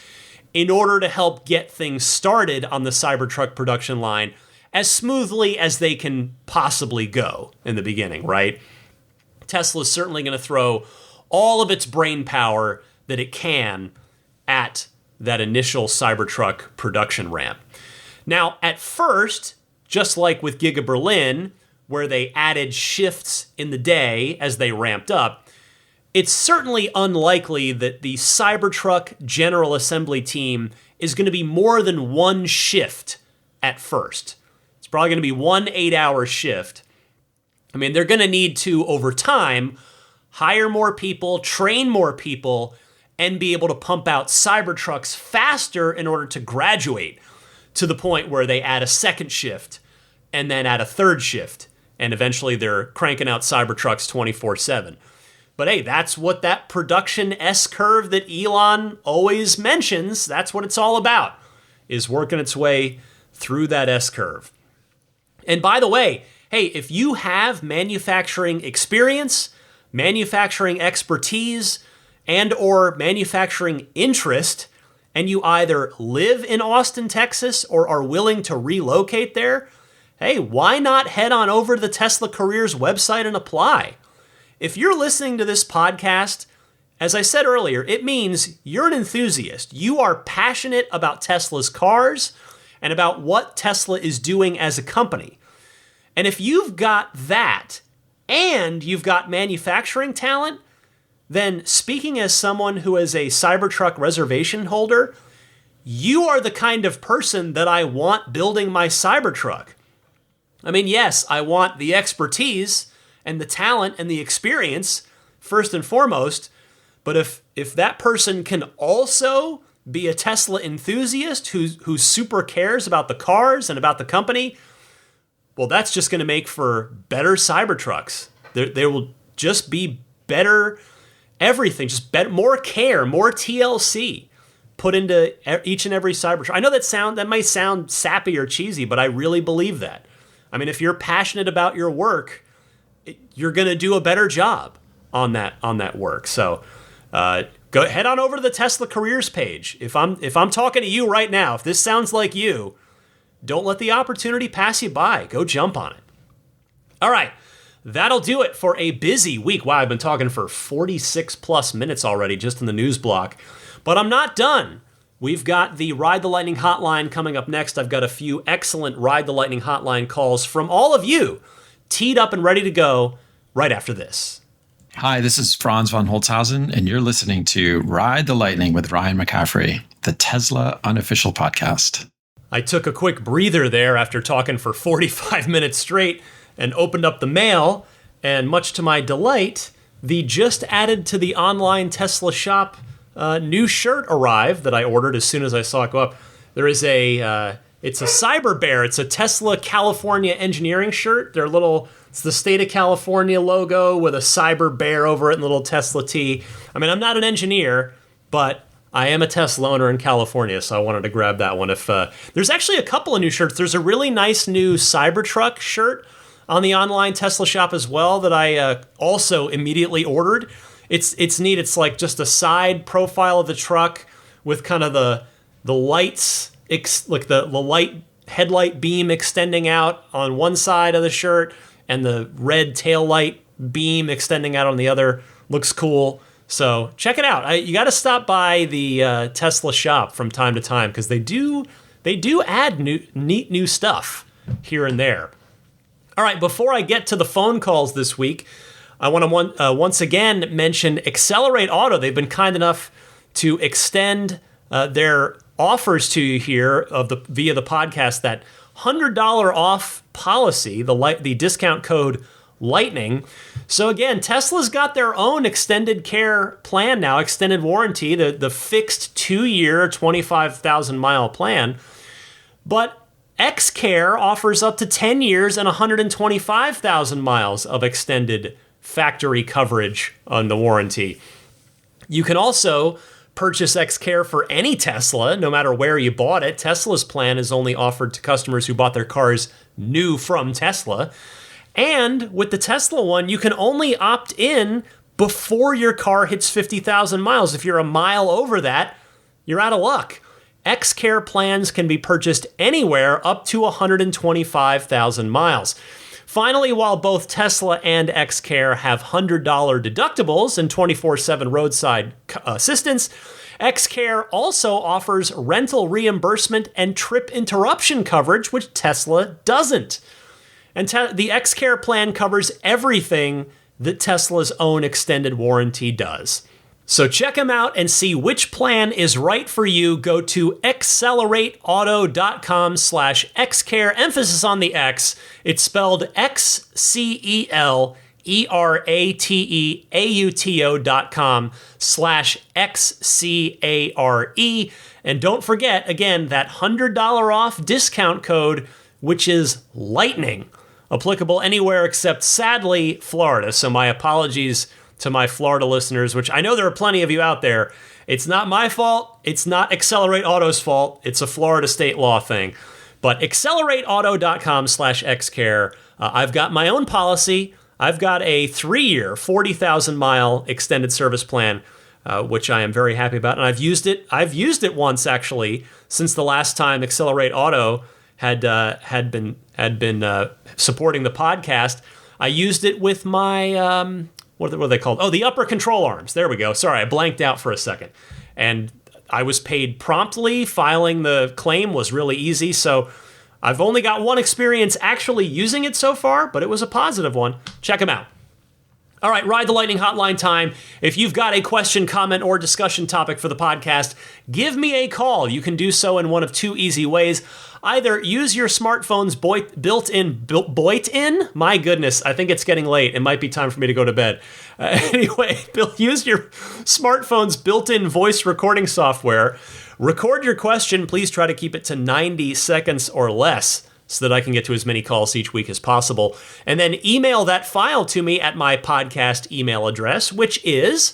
S1: in order to help get things started on the Cybertruck production line as smoothly as they can possibly go in the beginning, right? Tesla's certainly going to throw all of its brain power that it can at that initial Cybertruck production ramp. Now, at first, just like with Giga Berlin, where they added shifts in the day as they ramped up, it's certainly unlikely that the Cybertruck General Assembly team is going to be more than one shift at first. It's probably going to be one 8-hour shift. I mean, they're going to need to, over time, hire more people, train more people, and be able to pump out Cybertrucks faster in order to graduate to the point where they add a second shift and then add a third shift. And eventually they're cranking out Cybertrucks 24/7. But hey, that's what that production S-curve that Elon always mentions, that's what it's all about, is working its way through that S-curve. And by the way, hey, if you have manufacturing experience, manufacturing expertise, and or manufacturing interest, and you either live in Austin, Texas, or are willing to relocate there, hey, why not head on over to the Tesla Careers website and apply? If you're listening to this podcast, as I said earlier, it means you're an enthusiast. You are passionate about Tesla's cars and about what Tesla is doing as a company. And if you've got that and you've got manufacturing talent, then speaking as someone who is a Cybertruck reservation holder, you are the kind of person that I want building my Cybertruck. I mean, yes, I want the expertise and the talent and the experience first and foremost, but if that person can also be a Tesla enthusiast who super cares about the cars and about the company, well, that's just going to make for better Cybertrucks. There will just be better everything, just better, more care, more TLC put into each and every Cybertruck. I know that might sound sappy or cheesy, but I really believe that. I mean, if you're passionate about your work, you're going to do a better job on that work. So go head on over to the Tesla Careers page. If I'm talking to you right now, if this sounds like you, don't let the opportunity pass you by. Go jump on it. All right, that'll do it for a busy week. Wow, I've been talking for 46 plus minutes already just in the news block. But I'm not done. We've got the Ride the Lightning hotline coming up next. I've got a few excellent Ride the Lightning hotline calls from all of you teed up and ready to go right after this.
S2: Hi, this is Franz von Holzhausen, and you're listening to Ride the Lightning with Ryan McCaffrey, the Tesla unofficial podcast.
S1: I took a quick breather there after talking for 45 minutes straight and opened up the mail, and much to my delight, the just added to the online Tesla shop new shirt arrived that I ordered as soon as I saw it go up. There is it's a Cyber Bear. It's a Tesla California engineering shirt. It's the state of California logo with a Cyber Bear over it and a little Tesla T. I mean, I'm not an engineer, but I am a Tesla owner in California, so I wanted to grab that one. There's actually a couple of new shirts. There's a really nice new Cybertruck shirt on the online Tesla shop as well that I also immediately ordered. It's neat. It's like just a side profile of the truck with kind of the lights, like the light headlight beam extending out on one side of the shirt and the red tail light beam extending out on the other. Looks cool. So check it out. You got to stop by the Tesla shop from time to time because they do add neat new stuff here and there. All right, before I get to the phone calls this week, I want to once again mention Accelerate Auto. They've been kind enough to extend their offers to you here via the podcast, that $100 off policy, the discount code Lightning. So again, Tesla's got their own extended care plan now, extended warranty, the fixed 2-year, 25,000 mile plan. But XCare offers up to 10 years and 125,000 miles of extended factory coverage on the warranty. You can also purchase XCare for any Tesla, no matter where you bought it. Tesla's plan is only offered to customers who bought their cars new from Tesla. And with the Tesla one, you can only opt in before your car hits 50,000 miles. If you're a mile over that, you're out of luck. XCare plans can be purchased anywhere up to 125,000 miles. Finally, while both Tesla and Xcare have $100 deductibles and 24/7 roadside assistance, Xcare also offers rental reimbursement and trip interruption coverage, which Tesla doesn't. And the Xcare plan covers everything that Tesla's own extended warranty does. So check them out and see which plan is right for you. Go to accelerateauto.com/Xcare, emphasis on the X. It's spelled XCELERATEAUTO.com/XCARE. And don't forget, again, that $100 off discount code, which is Lightning, applicable anywhere except, sadly, Florida. So my apologies to my Florida listeners, which I know there are plenty of you out there. It's not my fault. It's not Accelerate Auto's fault. It's a Florida state law thing. But accelerateauto.com/Xcare. I've got my own policy. I've got a 3-year, 40,000-mile extended service plan, which I am very happy about. And I've used it once, actually, since the last time Accelerate Auto had been supporting the podcast. I used it with my what are they called? Oh, the upper control arms. There we go. Sorry, I blanked out for a second. And I was paid promptly. Filing the claim was really easy. So I've only got one experience actually using it so far, but it was a positive one. Check them out. All right, Ride the Lightning hotline time. If you've got a question, comment, or discussion topic for the podcast, give me a call. You can do so in one of two easy ways. Either use your smartphone's built-in, my goodness, I think it's getting late. It might be time for me to go to bed. Anyway, use your smartphone's built-in voice recording software. Record your question. Please try to keep it to 90 seconds or less, so that I can get to as many calls each week as possible. And then email that file to me at my podcast email address, which is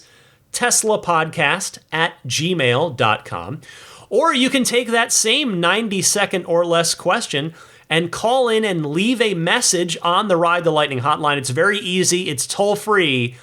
S1: teslapodcast@gmail.com. Or you can take that same 90-second or less question and call in and leave a message on the Ride the Lightning hotline. It's very easy. It's toll-free,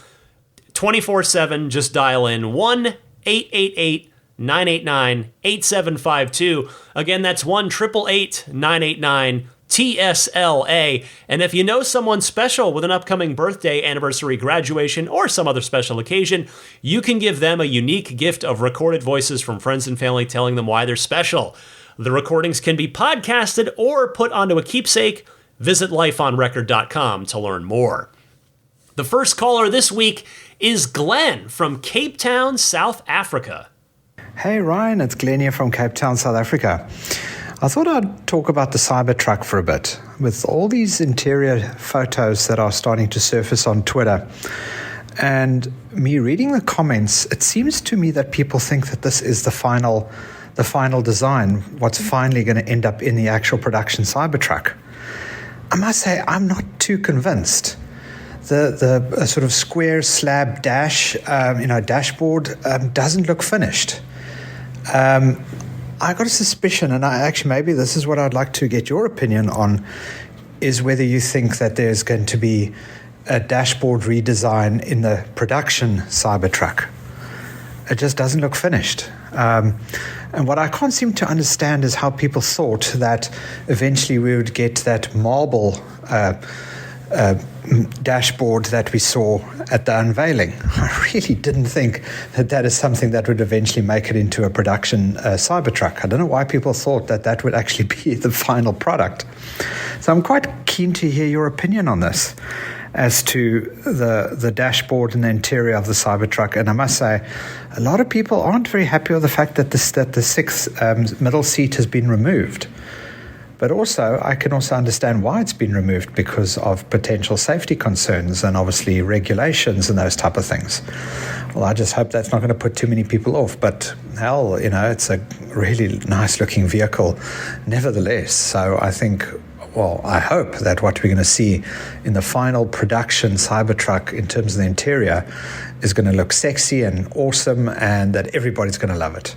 S1: 24/7. Just dial in 1-888-989-8752. Again, that's 1-888-989-TSLA. And if you know someone special with an upcoming birthday, anniversary, graduation, or some other special occasion, you can give them a unique gift of recorded voices from friends and family telling them why they're special. The recordings can be podcasted or put onto a keepsake. Visit lifeonrecord.com to learn more. The first caller this week is Glenn from Cape Town, South Africa.
S3: Hey Ryan, it's Glenn here from Cape Town, South Africa. I thought I'd talk about the Cybertruck for a bit. With all these interior photos that are starting to surface on Twitter, and me reading the comments, it seems to me that people think that this is the final design, what's finally going to end up in the actual production Cybertruck. I must say, I'm not too convinced. The sort of square slab dashboard doesn't look finished. I got a suspicion, and maybe this is what I'd like to get your opinion on, is whether you think that there's going to be a dashboard redesign in the production Cybertruck. It just doesn't look finished. And what I can't seem to understand is how people thought that eventually we would get that marble dashboard that we saw at the unveiling. I really didn't think that is something that would eventually make it into a production Cybertruck. I don't know why people thought that would actually be the final product. So I'm quite keen to hear your opinion on this as to the dashboard and the interior of the Cybertruck. And I must say, a lot of people aren't very happy with the fact that the sixth middle seat has been removed. But also, I can also understand why it's been removed, because of potential safety concerns and obviously regulations and those type of things. Well, I just hope that's not going to put too many people off. But hell, it's a really nice looking vehicle nevertheless. So I think, I hope that what we're going to see in the final production Cybertruck in terms of the interior is going to look sexy and awesome, and that everybody's going to love it.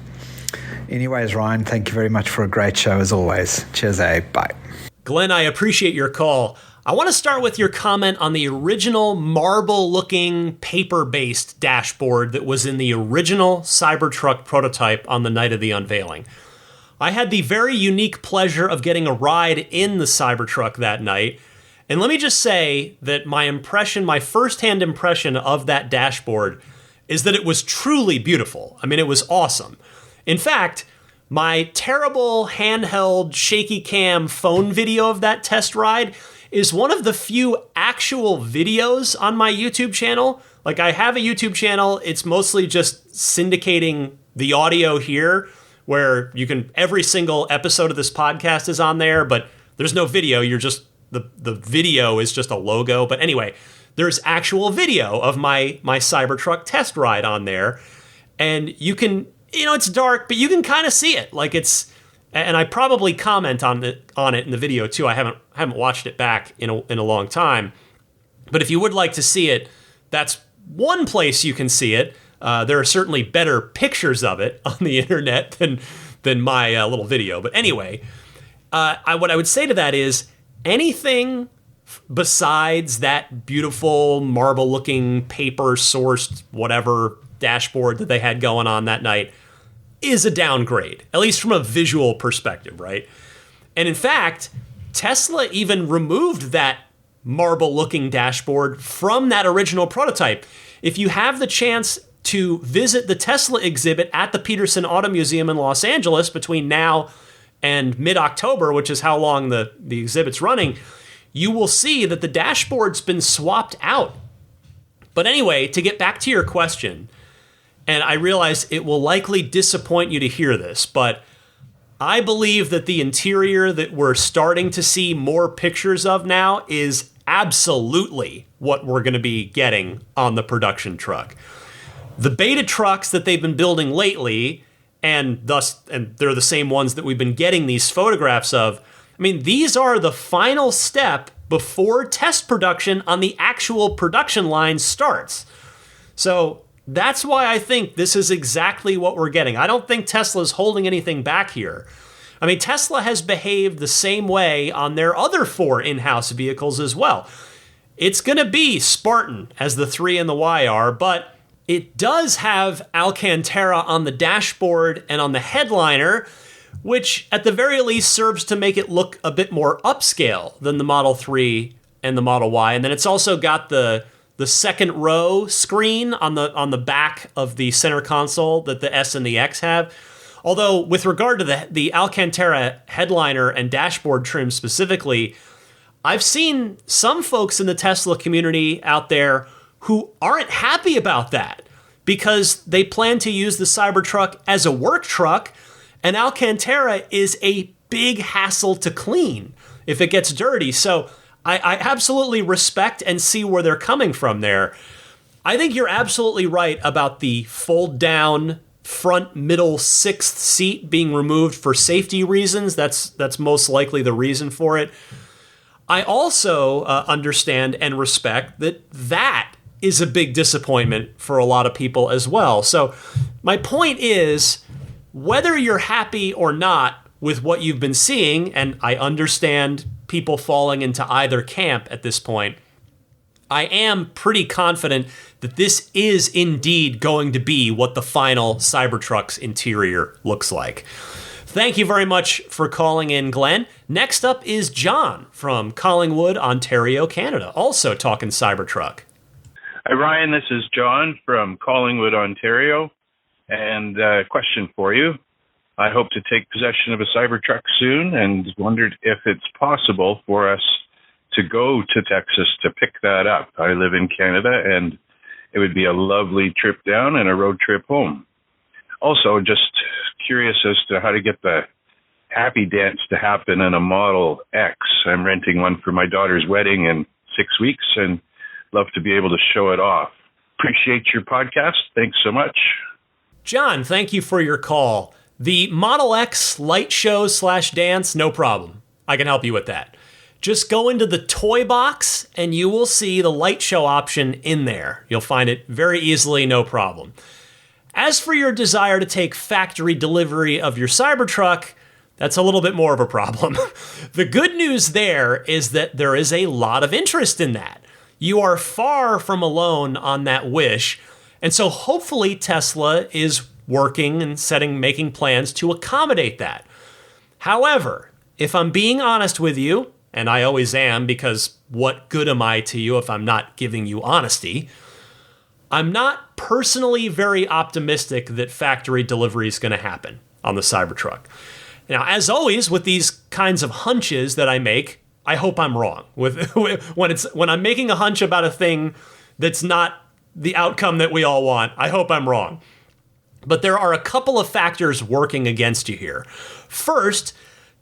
S3: Anyways, Ryan, thank you very much for a great show as always. Cheers, bye.
S1: Glenn, I appreciate your call. I want to start with your comment on the original marble-looking, paper-based dashboard that was in the original Cybertruck prototype on the night of the unveiling. I had the very unique pleasure of getting a ride in the Cybertruck that night, And let me just say that my firsthand impression of that dashboard is that it was truly beautiful. I mean, it was awesome. In fact, my terrible handheld shaky cam phone video of that test ride is one of the few actual videos on my YouTube channel. Like, I have a YouTube channel. It's mostly just syndicating the audio here, where every single episode of this podcast is on there, but there's no video. The video is just a logo. But anyway, there's actual video of my Cybertruck test ride on there. And you can, it's dark, but you can kind of see it. Like, and I probably comment on it in the video too. I haven't watched it back in a long time. But if you would like to see it, that's one place you can see it. There are certainly better pictures of it on the internet than my little video. But anyway, what I would say to that is anything besides that beautiful marble-looking paper-sourced whatever dashboard that they had going on that night is a downgrade, at least from a visual perspective, right? And in fact, Tesla even removed that marble-looking dashboard from that original prototype. If you have the chance to visit the Tesla exhibit at the Peterson Auto Museum in Los Angeles between now and mid-October, which is how long the exhibit's running, you will see that the dashboard's been swapped out. But anyway, to get back to your question, and I realize it will likely disappoint you to hear this, but I believe that the interior that we're starting to see more pictures of now is absolutely what we're going to be getting on the production truck. The beta trucks that they've been building lately, and they're the same ones that we've been getting these photographs of, I mean, these are the final step before test production on the actual production line starts. So that's why I think this is exactly what we're getting. I don't think Tesla's holding anything back here. I mean, Tesla has behaved the same way on their other 4 in-house vehicles as well. It's going to be Spartan, as the 3 and the Y are, but it does have Alcantara on the dashboard and on the headliner, which at the very least serves to make it look a bit more upscale than the Model 3 and the Model Y. And then it's also got the second row screen on the back of the center console that the S and the X have. Although with regard to the Alcantara headliner and dashboard trim specifically, I've seen some folks in the Tesla community out there who aren't happy about that because they plan to use the Cybertruck as a work truck, and Alcantara is a big hassle to clean if it gets dirty. So I absolutely respect and see where they're coming from there. I think you're absolutely right about the fold-down front middle 6th seat being removed for safety reasons. That's most likely the reason for it. I also understand and respect that is a big disappointment for a lot of people as well. So my point is, whether you're happy or not with what you've been seeing, and I understand people falling into either camp at this point, I am pretty confident that this is indeed going to be what the final Cybertruck's interior looks like. Thank you very much for calling in, Glenn. Next up is John from Collingwood, Ontario, Canada, also talking Cybertruck.
S4: Hi, Ryan. This is John from Collingwood, Ontario. And a question for you. I hope to take possession of a Cybertruck soon and wondered if it's possible for us to go to Texas to pick that up. I live in Canada, and it would be a lovely trip down and a road trip home. Also, just curious as to how to get the happy dance to happen in a Model X. I'm renting one for my daughter's wedding in 6 weeks and love to be able to show it off. Appreciate your podcast. Thanks so much.
S1: John, thank you for your call. The Model X light show / dance, no problem. I can help you with that. Just go into the toy box and you will see the light show option in there. You'll find it very easily, no problem. As for your desire to take factory delivery of your Cybertruck, that's a little bit more of a problem. The good news there is that there is a lot of interest in that. You are far from alone on that wish, and so hopefully Tesla is working and making plans to accommodate that. However, if I'm being honest with you, and I always am, because what good am I to you if I'm not giving you honesty? I'm not personally very optimistic that factory delivery is going to happen on the Cybertruck. Now, as always, with these kinds of hunches that I make, I hope I'm wrong. When I'm making a hunch about a thing that's not the outcome that we all want, I hope I'm wrong. But there are a couple of factors working against you here. First,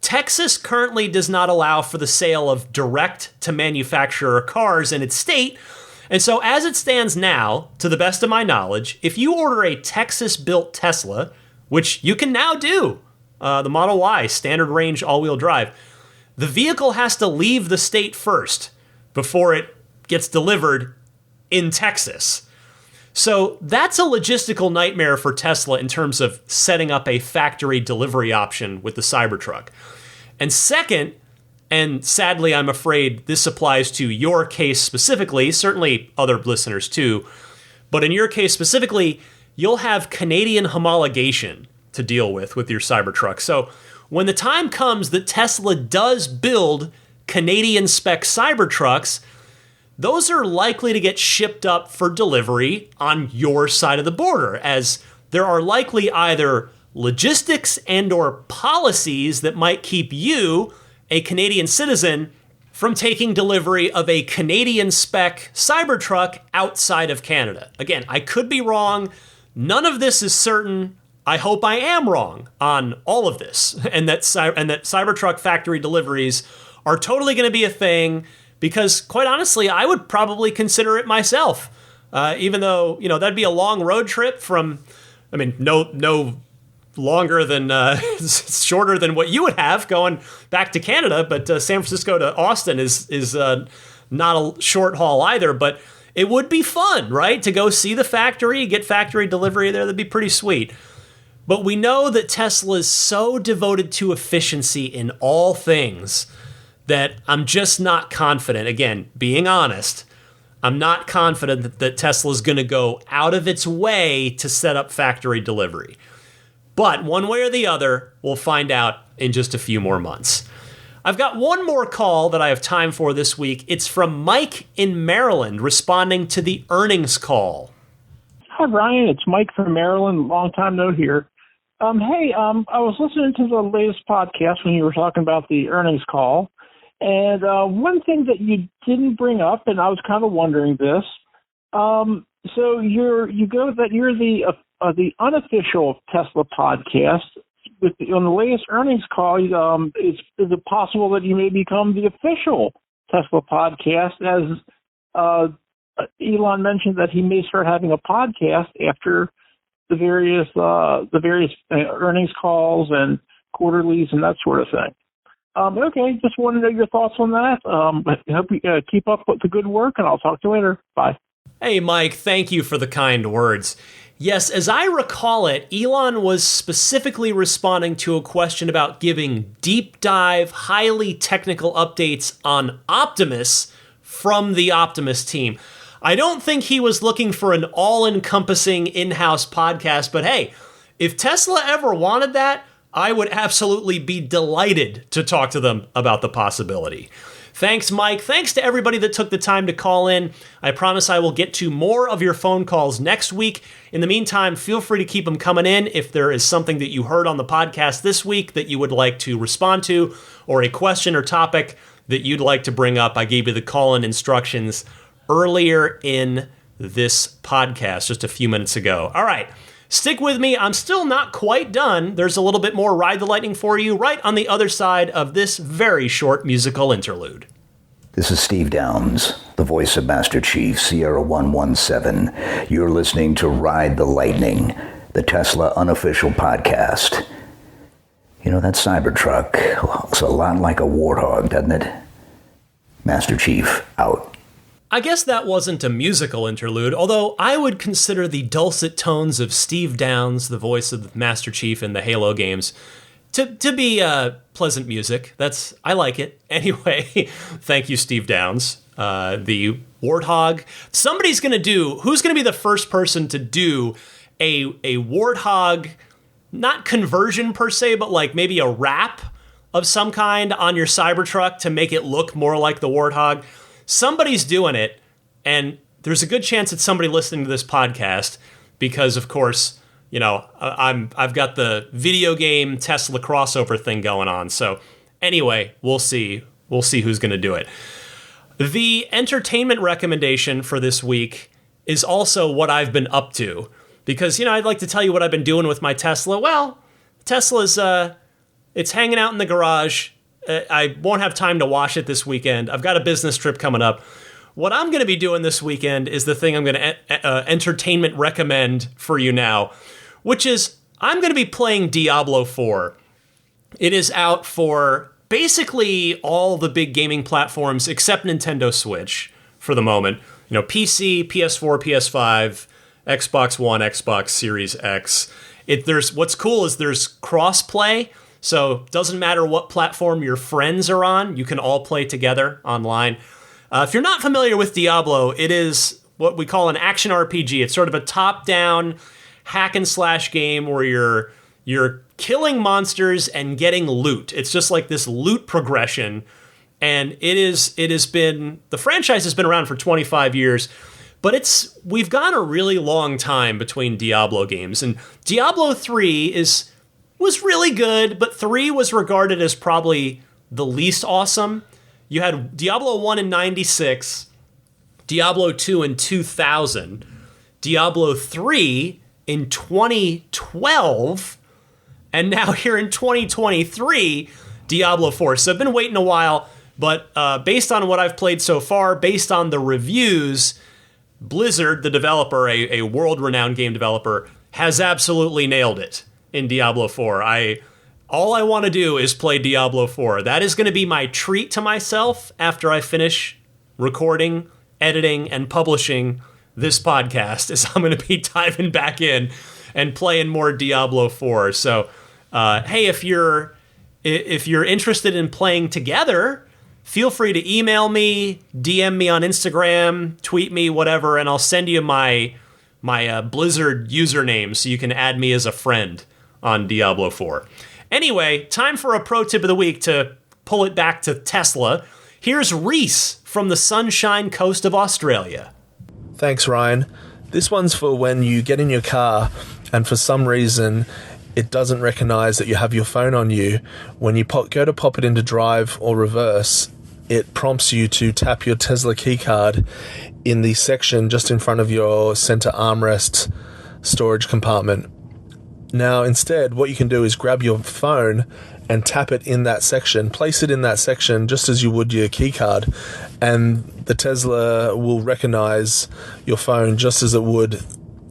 S1: Texas currently does not allow for the sale of direct-to-manufacturer cars in its state. And so as it stands now, to the best of my knowledge, if you order a Texas-built Tesla, which you can now do, the Model Y, standard range all-wheel drive, the vehicle has to leave the state first before it gets delivered in Texas. So that's a logistical nightmare for Tesla in terms of setting up a factory delivery option with the Cybertruck. And second, and sadly I'm afraid this applies to your case specifically, certainly other listeners too, but in your case specifically, you'll have Canadian homologation to deal with your Cybertruck. So when the time comes that Tesla does build Canadian spec Cybertrucks, those are likely to get shipped up for delivery on your side of the border, as there are likely either logistics and or policies that might keep you, a Canadian citizen, from taking delivery of a Canadian spec Cybertruck outside of Canada. Again, I could be wrong. None of this is certain. I hope I am wrong on all of this, and that Cybertruck factory deliveries are totally going to be a thing, because quite honestly, I would probably consider it myself, even though, that'd be a long road trip from, no longer than, shorter than what you would have going back to Canada, but San Francisco to Austin is not a short haul either, but it would be fun, right? To go see the factory, get factory delivery there, that'd be pretty sweet. But we know that Tesla is so devoted to efficiency in all things that I'm just not confident. Again, being honest, I'm not confident that Tesla is going to go out of its way to set up factory delivery. But one way or the other, we'll find out in just a few more months. I've got one more call that I have time for this week. It's from Mike in Maryland, responding to the earnings call.
S5: Hi, Ryan. It's Mike from Maryland. Long time no hear. I was listening to the latest podcast when you were talking about the earnings call. And one thing that you didn't bring up, and I was kind of wondering this, so you're the unofficial Tesla podcast. On the latest earnings call, is it possible that you may become the official Tesla podcast? As Elon mentioned that he may start having a podcast after the various earnings calls and quarterlies and that sort of thing. Okay, just wanted to know your thoughts on that. I hope you keep up with the good work, and I'll talk to you later. Bye.
S1: Hey, Mike, thank you for the kind words. Yes, as I recall it, Elon was specifically responding to a question about giving deep dive, highly technical updates on Optimus from the Optimus team. I don't think he was looking for an all-encompassing in-house podcast, but hey, if Tesla ever wanted that, I would absolutely be delighted to talk to them about the possibility. Thanks, Mike. Thanks to everybody that took the time to call in. I promise I will get to more of your phone calls next week. In the meantime, feel free to keep them coming in if there is something that you heard on the podcast this week that you would like to respond to, or a question or topic that you'd like to bring up. I gave you the call-in instructions earlier in this podcast just a few minutes ago. All right. Stick with me. I'm still not quite done. There's a little bit more Ride the Lightning for you right on the other side of this very short musical interlude.
S6: This is Steve Downs, the voice of Master Chief, Sierra 117. You're listening to Ride the Lightning, the Tesla unofficial podcast. You know, that Cybertruck looks a lot like a warthog, doesn't it? Master Chief, out.
S1: I guess that wasn't a musical interlude, although I would consider the dulcet tones of Steve Downs, the voice of Master Chief in the Halo games, to be pleasant music. I like it. Anyway, thank you, Steve Downs. The Warthog. Who's going to be the first person to do a Warthog, not conversion per se, but like maybe a wrap of some kind on your Cybertruck to make it look more like the Warthog. Somebody's doing it, and there's a good chance it's somebody listening to this podcast because, of course, you know, I've got the video game Tesla crossover thing going on. So anyway, we'll see. We'll see who's going to do it. The entertainment recommendation for this week is also what I've been up to. Because, you know, I'd like to tell you what I've been doing with my Tesla. Well, Tesla's, it's hanging out in the garage. I won't have time to wash it this weekend. I've got a business trip coming up. What I'm going to be doing this weekend is the thing I'm going to entertainment recommend for you now, which is I'm going to be playing Diablo 4. It is out for basically all the big gaming platforms except Nintendo Switch for the moment. You know, PC, PS4, PS5, Xbox One, Xbox Series X. What's cool is there's cross-play, so it doesn't matter what platform your friends are on, you can all play together online. If you're not familiar with Diablo, it is what we call an action RPG. It's sort of a top-down hack and slash game where you're killing monsters and getting loot. It's just like this loot progression, and the franchise has been around for 25 years, but we've gone a really long time between Diablo games, and Diablo 3 was really good, but 3 was regarded as probably the least awesome. You had Diablo 1 in 96, Diablo 2 in 2000, Diablo 3 in 2012, and now here in 2023, Diablo 4. So I've been waiting a while, but based on what I've played so far, based on the reviews, Blizzard, the developer, a world-renowned game developer, has absolutely nailed it in Diablo 4. All I want to do is play Diablo 4. That is going to be my treat to myself after I finish recording, editing, and publishing this podcast, is I'm going to be diving back in and playing more Diablo 4. So, hey, if you're interested in playing together, feel free to email me, DM me on Instagram, tweet me, whatever, and I'll send you my Blizzard username so you can add me as a friend on Diablo 4. Anyway, time for a pro tip of the week to pull it back to Tesla. Here's Reese from the Sunshine Coast of Australia.
S7: Thanks, Ryan. This one's for when you get in your car and for some reason it doesn't recognize that you have your phone on you. When you go to pop it into drive or reverse, it prompts you to tap your Tesla keycard in the section just in front of your center armrest storage compartment. Now, instead, what you can do is grab your phone and tap it in that section, place it in that section just as you would your keycard, and the Tesla will recognize your phone just as it would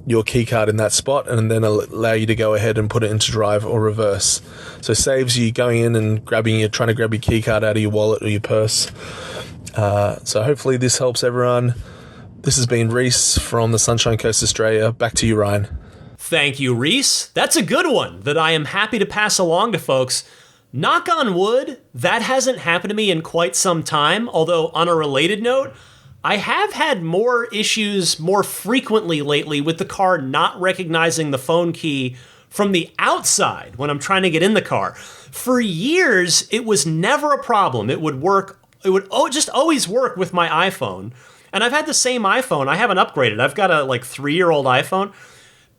S7: your keycard in that spot, and then allow you to go ahead and put it into drive or reverse. So it saves you going in and trying to grab your keycard out of your wallet or your purse. So hopefully this helps everyone. This has been Reese from the Sunshine Coast, Australia. Back to you, Ryan.
S1: Thank you, Reese. That's a good one that I am happy to pass along to folks. Knock on wood, that hasn't happened to me in quite some time, although on a related note, I have had more issues more frequently lately with the car not recognizing the phone key from the outside when I'm trying to get in the car. For years, it was never a problem. It would work. It would just always work with my iPhone. And I've had the same iPhone. I haven't upgraded. I've got a 3-year-old iPhone.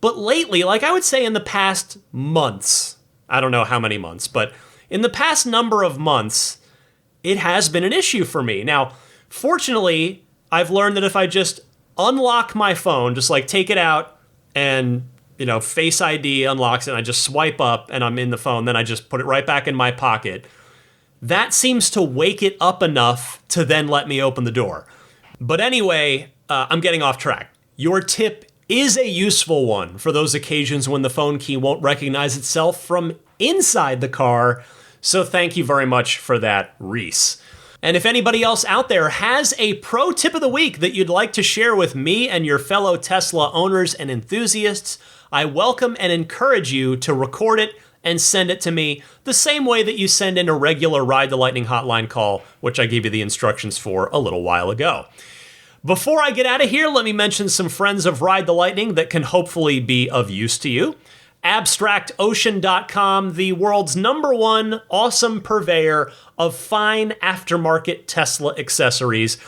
S1: But lately, I would say in the past months, I don't know how many months, but in the past number of months, it has been an issue for me. Now, fortunately, I've learned that if I just unlock my phone, just take it out and, Face ID unlocks it, and I just swipe up and I'm in the phone, then I just put it right back in my pocket. That seems to wake it up enough to then let me open the door. But anyway, I'm getting off track. Your tip is a useful one for those occasions when the phone key won't recognize itself from inside the car. So thank you very much for that, Reese. And if anybody else out there has a pro tip of the week that you'd like to share with me and your fellow Tesla owners and enthusiasts, I welcome and encourage you to record it and send it to me the same way that you send in a regular Ride the Lightning hotline call, which I gave you the instructions for a little while ago. Before I get out of here, let me mention some friends of Ride the Lightning that can hopefully be of use to you. AbstractOcean.com, the world's #1 awesome purveyor of fine aftermarket Tesla accessories.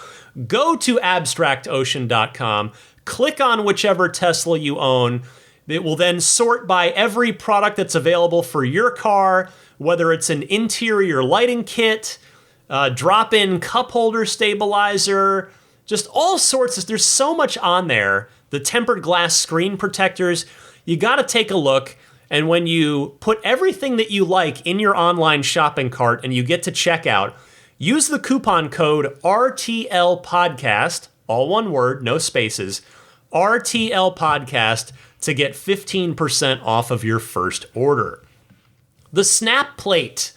S1: Go to AbstractOcean.com, click on whichever Tesla you own. It will then sort by every product that's available for your car, whether it's an interior lighting kit, drop-in cup holder stabilizer, just all sorts of, there's so much on there. The tempered glass screen protectors. You got to take a look, and when you put everything that you like in your online shopping cart and you get to checkout, use the coupon code RTLPodcast, all one word, no spaces, RTLPodcast, to get 15% off of your first order. The snap plate,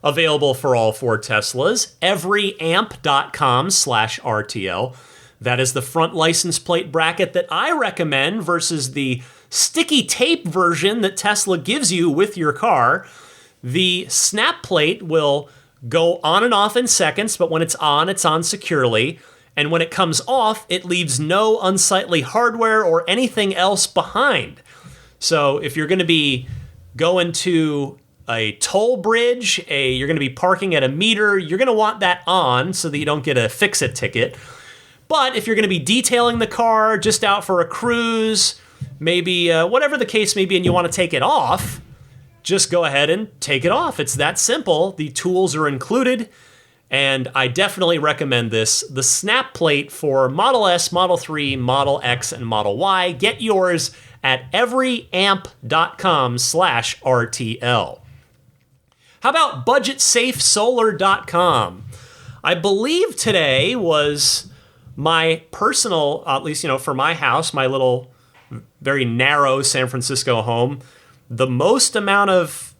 S1: available for all 4 Teslas, everyamp.com/RTL. That is the front license plate bracket that I recommend versus the sticky tape version that Tesla gives you with your car. The snap plate will go on and off in seconds, but when it's on securely. And when it comes off, it leaves no unsightly hardware or anything else behind. So if you're going to be going to a toll bridge, you're going to be parking at a meter, you're going to want that on so that you don't get a fix-it ticket. But if you're going to be detailing the car, just out for a cruise, maybe whatever the case may be, and you want to take it off, just go ahead and take it off. It's that simple. The tools are included, and I definitely recommend this. The snap plate for Model S, Model 3, Model X, and Model Y. Get yours at everyamp.com/RTL. How about budgetsafesolar.com? I believe today was my personal, at least, for my house, my little, very narrow San Francisco home, the most amount of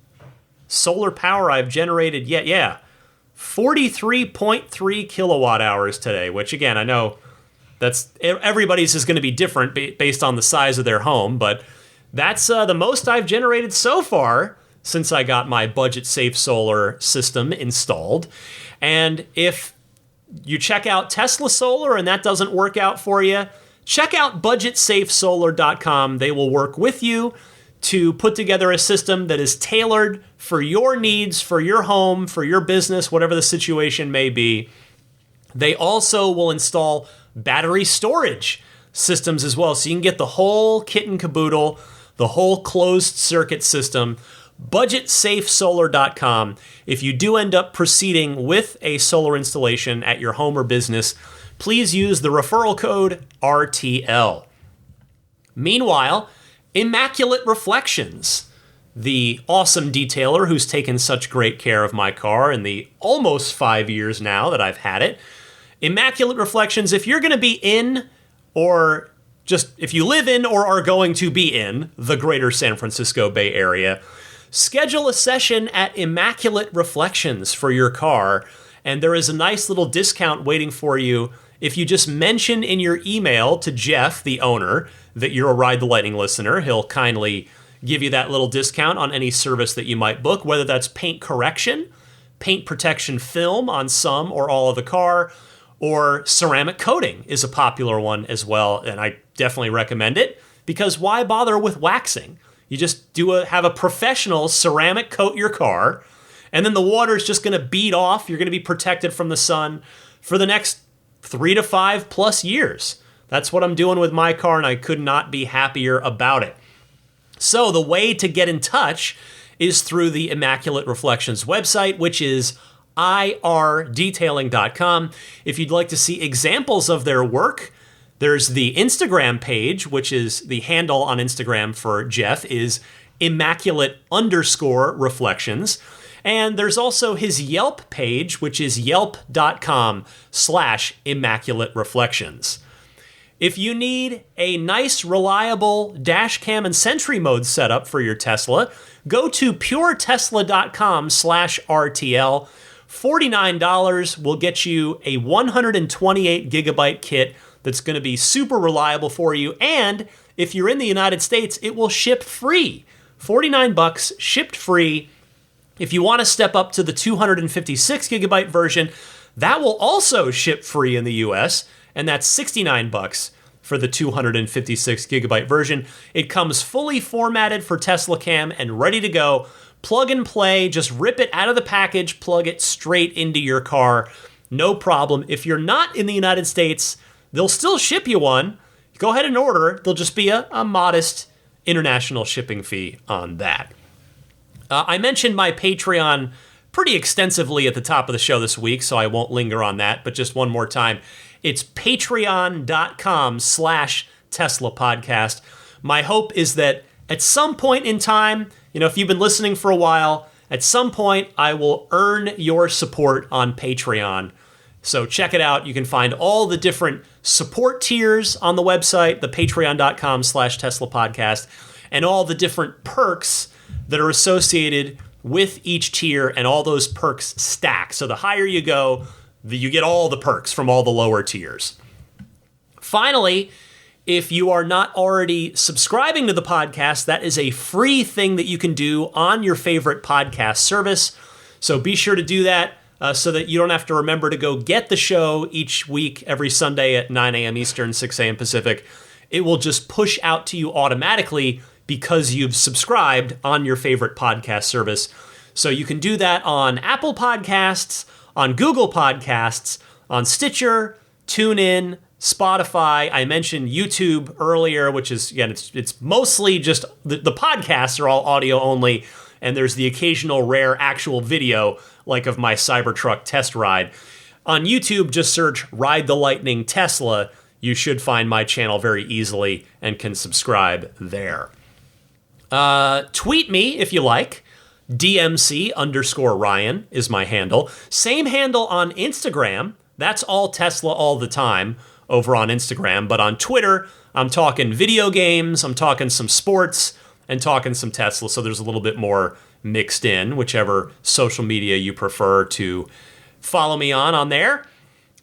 S1: solar power I've generated yet. Yeah, 43.3 kilowatt hours today, which again, I know that's everybody's is going to be different based on the size of their home, but that's the most I've generated so far since I got my budget safe solar system installed. And if you check out Tesla Solar and that doesn't work out for you, check out budgetsafesolar.com. They will work with you to put together a system that is tailored for your needs, for your home, for your business, whatever the situation may be. They also will install battery storage systems as well, so you can get the whole kit and caboodle, the whole closed circuit system. budgetsafesolar.com. If you do end up proceeding with a solar installation at your home or business, please use the referral code RTL. Meanwhile, Immaculate Reflections, the awesome detailer who's taken such great care of my car in the almost 5 years now that I've had it. Immaculate Reflections, if you're going to be in, or just if you live in or are going to be in the greater San Francisco Bay Area, schedule a session at Immaculate Reflections for your car, and there is a nice little discount waiting for you if you just mention in your email to Jeff, the owner, that you're a Ride the Lightning listener. He'll kindly give you that little discount on any service that you might book, whether that's paint correction, paint protection film on some or all of the car, or ceramic coating is a popular one as well, and I definitely recommend it, because why bother with waxing? You just have a professional ceramic coat your car, and then the water is just going to bead off. You're going to be protected from the sun for the next 3 to 5 plus years. That's what I'm doing with my car, and I could not be happier about it. So the way to get in touch is through the Immaculate Reflections website, which is irdetailing.com. If you'd like to see examples of their work, there's the Instagram page, which is the handle on Instagram for Jeff is Immaculate_Reflections. And there's also his Yelp page, which is yelp.com/Immaculate Reflections. If you need a nice, reliable dash cam and Sentry mode setup for your Tesla, go to puretesla.com/RTL. $49 will get you a 128 gigabyte kit that's going to be super reliable for you. And if you're in the United States, it will ship free. $49 shipped free. If you want to step up to the 256 gigabyte version, that will also ship free in the US, and that's $69 for the 256 gigabyte version. It comes fully formatted for Tesla Cam and ready to go. Plug and play, just rip it out of the package, plug it straight into your car. No problem. If you're not in the United States, they'll still ship you one. Go ahead and order. There'll just be a modest international shipping fee on that. I mentioned my Patreon pretty extensively at the top of the show this week, so I won't linger on that, but just one more time. It's patreon.com/Tesla podcast. My hope is that at some point in time, if you've been listening for a while, at some point I will earn your support on Patreon. So check it out. You can find all the different support tiers on the website, the patreon.com/Tesla podcast, and all the different perks that are associated with each tier, and all those perks stack. So the higher you go, you get all the perks from all the lower tiers. Finally, if you are not already subscribing to the podcast, that is a free thing that you can do on your favorite podcast service. So be sure to do that so that you don't have to remember to go get the show each week, every Sunday at 9 a.m. Eastern, 6 a.m. Pacific. It will just push out to you automatically because you've subscribed on your favorite podcast service. So you can do that on Apple Podcasts, on Google Podcasts, on Stitcher, TuneIn, Spotify. I mentioned YouTube earlier, which is, again, it's mostly just the podcasts are all audio only, and there's the occasional rare actual video, like of my Cybertruck test ride. On YouTube, just search Ride the Lightning Tesla. You should find my channel very easily and can subscribe there. Tweet me if you like. DMC_Ryan is my handle. Same handle on Instagram. That's all Tesla all the time over on Instagram. But on Twitter, I'm talking video games, I'm talking some sports, and talking some Tesla. So there's a little bit more mixed in, whichever social media you prefer to follow me on there.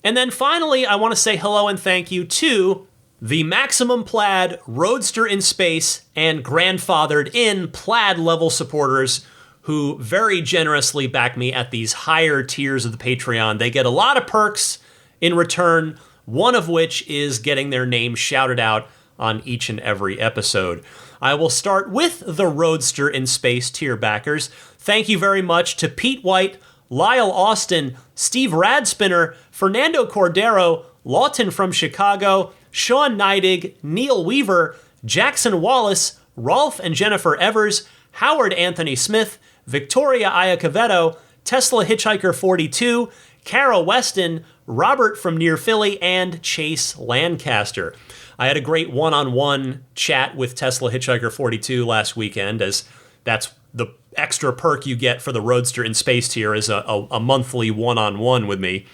S1: And then finally, I want to say hello and thank you to the Maximum Plaid Roadster in Space and grandfathered in Plaid level supporters who very generously back me at these higher tiers of the Patreon. They get a lot of perks in return, one of which is getting their name shouted out on each and every episode. I will start with the Roadster in Space tier backers. Thank you very much to Pete White, Lyle Austin, Steve Radspinner, Fernando Cordero, Lawton from Chicago, Sean Neidig, Neil Weaver, Jackson Wallace, Rolf and Jennifer Evers, Howard Anthony Smith, Victoria Iacovetto, Tesla Hitchhiker 42, Kara Weston, Robert from near Philly, and Chase Lancaster. I had a great one-on-one chat with Tesla Hitchhiker 42 last weekend, as that's the extra perk you get for the Roadster in Space tier is a monthly one-on-one with me.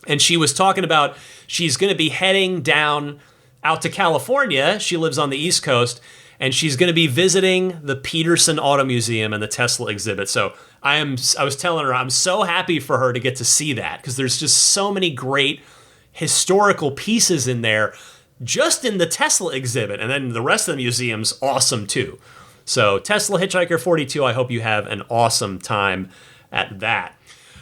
S1: And she was talking about she's going to be heading down out to California. She lives on the East Coast, and she's going to be visiting the Peterson Auto Museum and the Tesla exhibit. So I was telling her I'm so happy for her to get to see that, because there's just so many great historical pieces in there just in the Tesla exhibit. And then the rest of the museum's awesome too. So Tesla Hitchhiker 42, I hope you have an awesome time at that.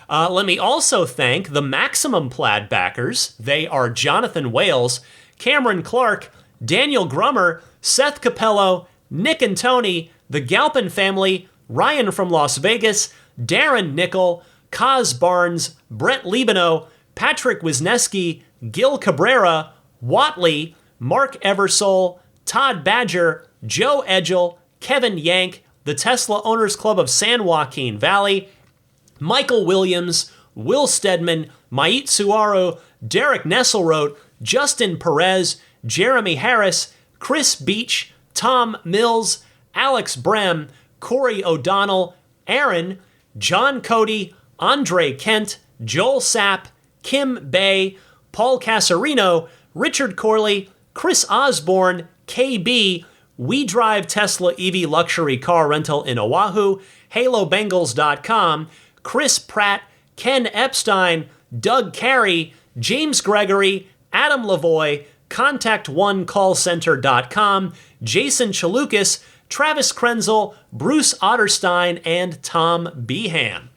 S1: Let me also thank the Maximum Plaid backers. They are Jonathan Wales, Cameron Clark, Daniel Grummer, Seth Capello, Nick and Tony, the Galpin family, Ryan from Las Vegas, Darren Nickel, Kaz Barnes, Brett Libano, Patrick Wisniewski, Gil Cabrera, Watley, Mark Eversole, Todd Badger, Joe Edgel, Kevin Yank, the Tesla Owners Club of San Joaquin Valley, Michael Williams, Will Stedman, Mait Suaro, Derek Nesselrote, Justin Perez, Jeremy Harris, Chris Beach, Tom Mills, Alex Brem, Corey O'Donnell, Aaron, John Cody, Andre Kent, Joel Sapp, Kim Bay, Paul Casarino, Richard Corley, Chris Osborne, KB, We Drive Tesla EV Luxury Car Rental in Oahu, HaloBengals.com, Chris Pratt, Ken Epstein, Doug Carey, James Gregory, Adam Lavoie, ContactOneCallCenter.com, Jason Chalukas, Travis Krenzel, Bruce Otterstein, and Tom Behan.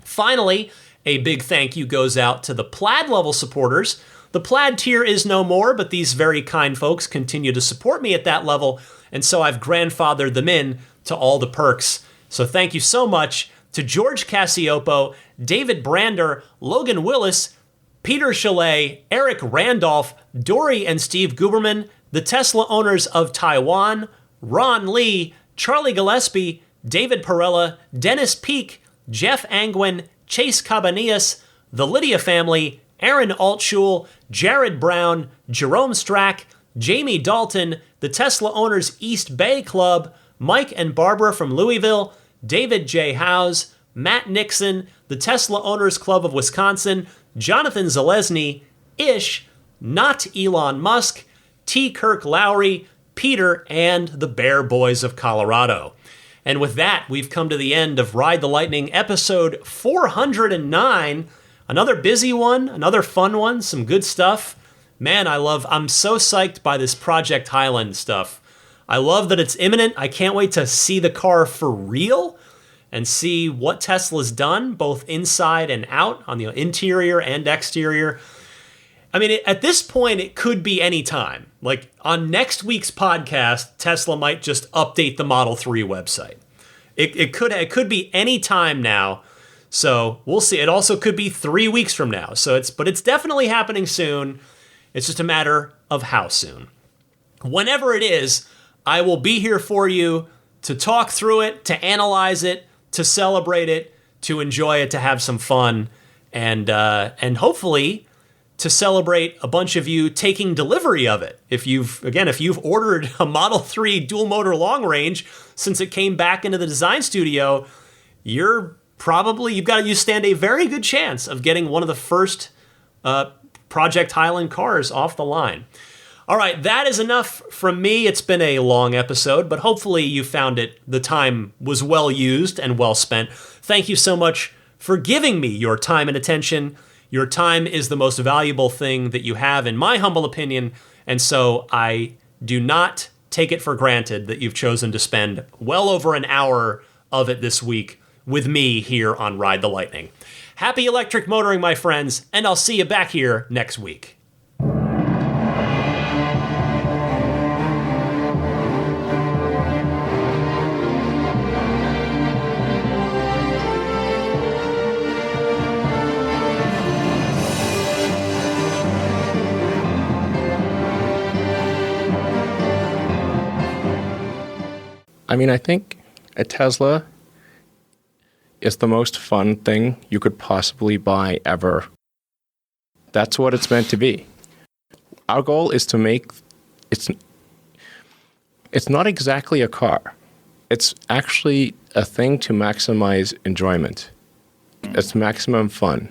S1: Finally, a big thank you goes out to the Plaid level supporters. The Plaid tier is no more, but these very kind folks continue to support me at that level, and so I've grandfathered them in to all the perks. So thank you so much to George Cassiopo, David Brander, Logan Willis, Peter Chalet, Eric Randolph, Dory and Steve Guberman, the Tesla owners of Taiwan, Ron Lee, Charlie Gillespie, David Perella, Dennis Peak, Jeff Angwin, Chase Cabanillas, the Lydia family, Aaron Altschul, Jared Brown, Jerome Strack, Jamie Dalton, the Tesla Owners East Bay Club, Mike and Barbara from Louisville, David J. Howes, Matt Nixon, the Tesla Owners Club of Wisconsin, Jonathan Zalesny, Ish, Not Elon Musk, T. Kirk Lowry, Peter, and the Bear Boys of Colorado. And with that, we've come to the end of Ride the Lightning episode 409. Another busy one, another fun one, some good stuff. Man, I'm so psyched by this Project Highland stuff. I love that it's imminent. I can't wait to see the car for real and see what Tesla's done, both inside and out, on the interior and exterior. I mean, at this point, it could be any time. Like, on next week's podcast, Tesla might just update the Model 3 website. It could be any time now. So we'll see. It also could be 3 weeks from now. But it's definitely happening soon. It's just a matter of how soon. Whenever it is, I will be here for you to talk through it, to analyze it, to celebrate it, to enjoy it, to have some fun, and hopefully to celebrate a bunch of you taking delivery of it. If you've ordered a Model 3 dual motor long range since it came back into the design studio, you stand a very good chance of getting one of the first Project Highland cars off the line. All right, that is enough from me. It's been a long episode, but hopefully you found the time was well used and well spent. Thank you so much for giving me your time and attention. Your time is the most valuable thing that you have, in my humble opinion, and so I do not take it for granted that you've chosen to spend well over an hour of it this week with me here on Ride the Lightning. Happy electric motoring, my friends, and I'll see you back here next week.
S8: I mean, I think a Tesla is the most fun thing you could possibly buy ever. That's what it's meant to be. Our goal is to make it's not exactly a car. It's actually a thing to maximize enjoyment. It's maximum fun.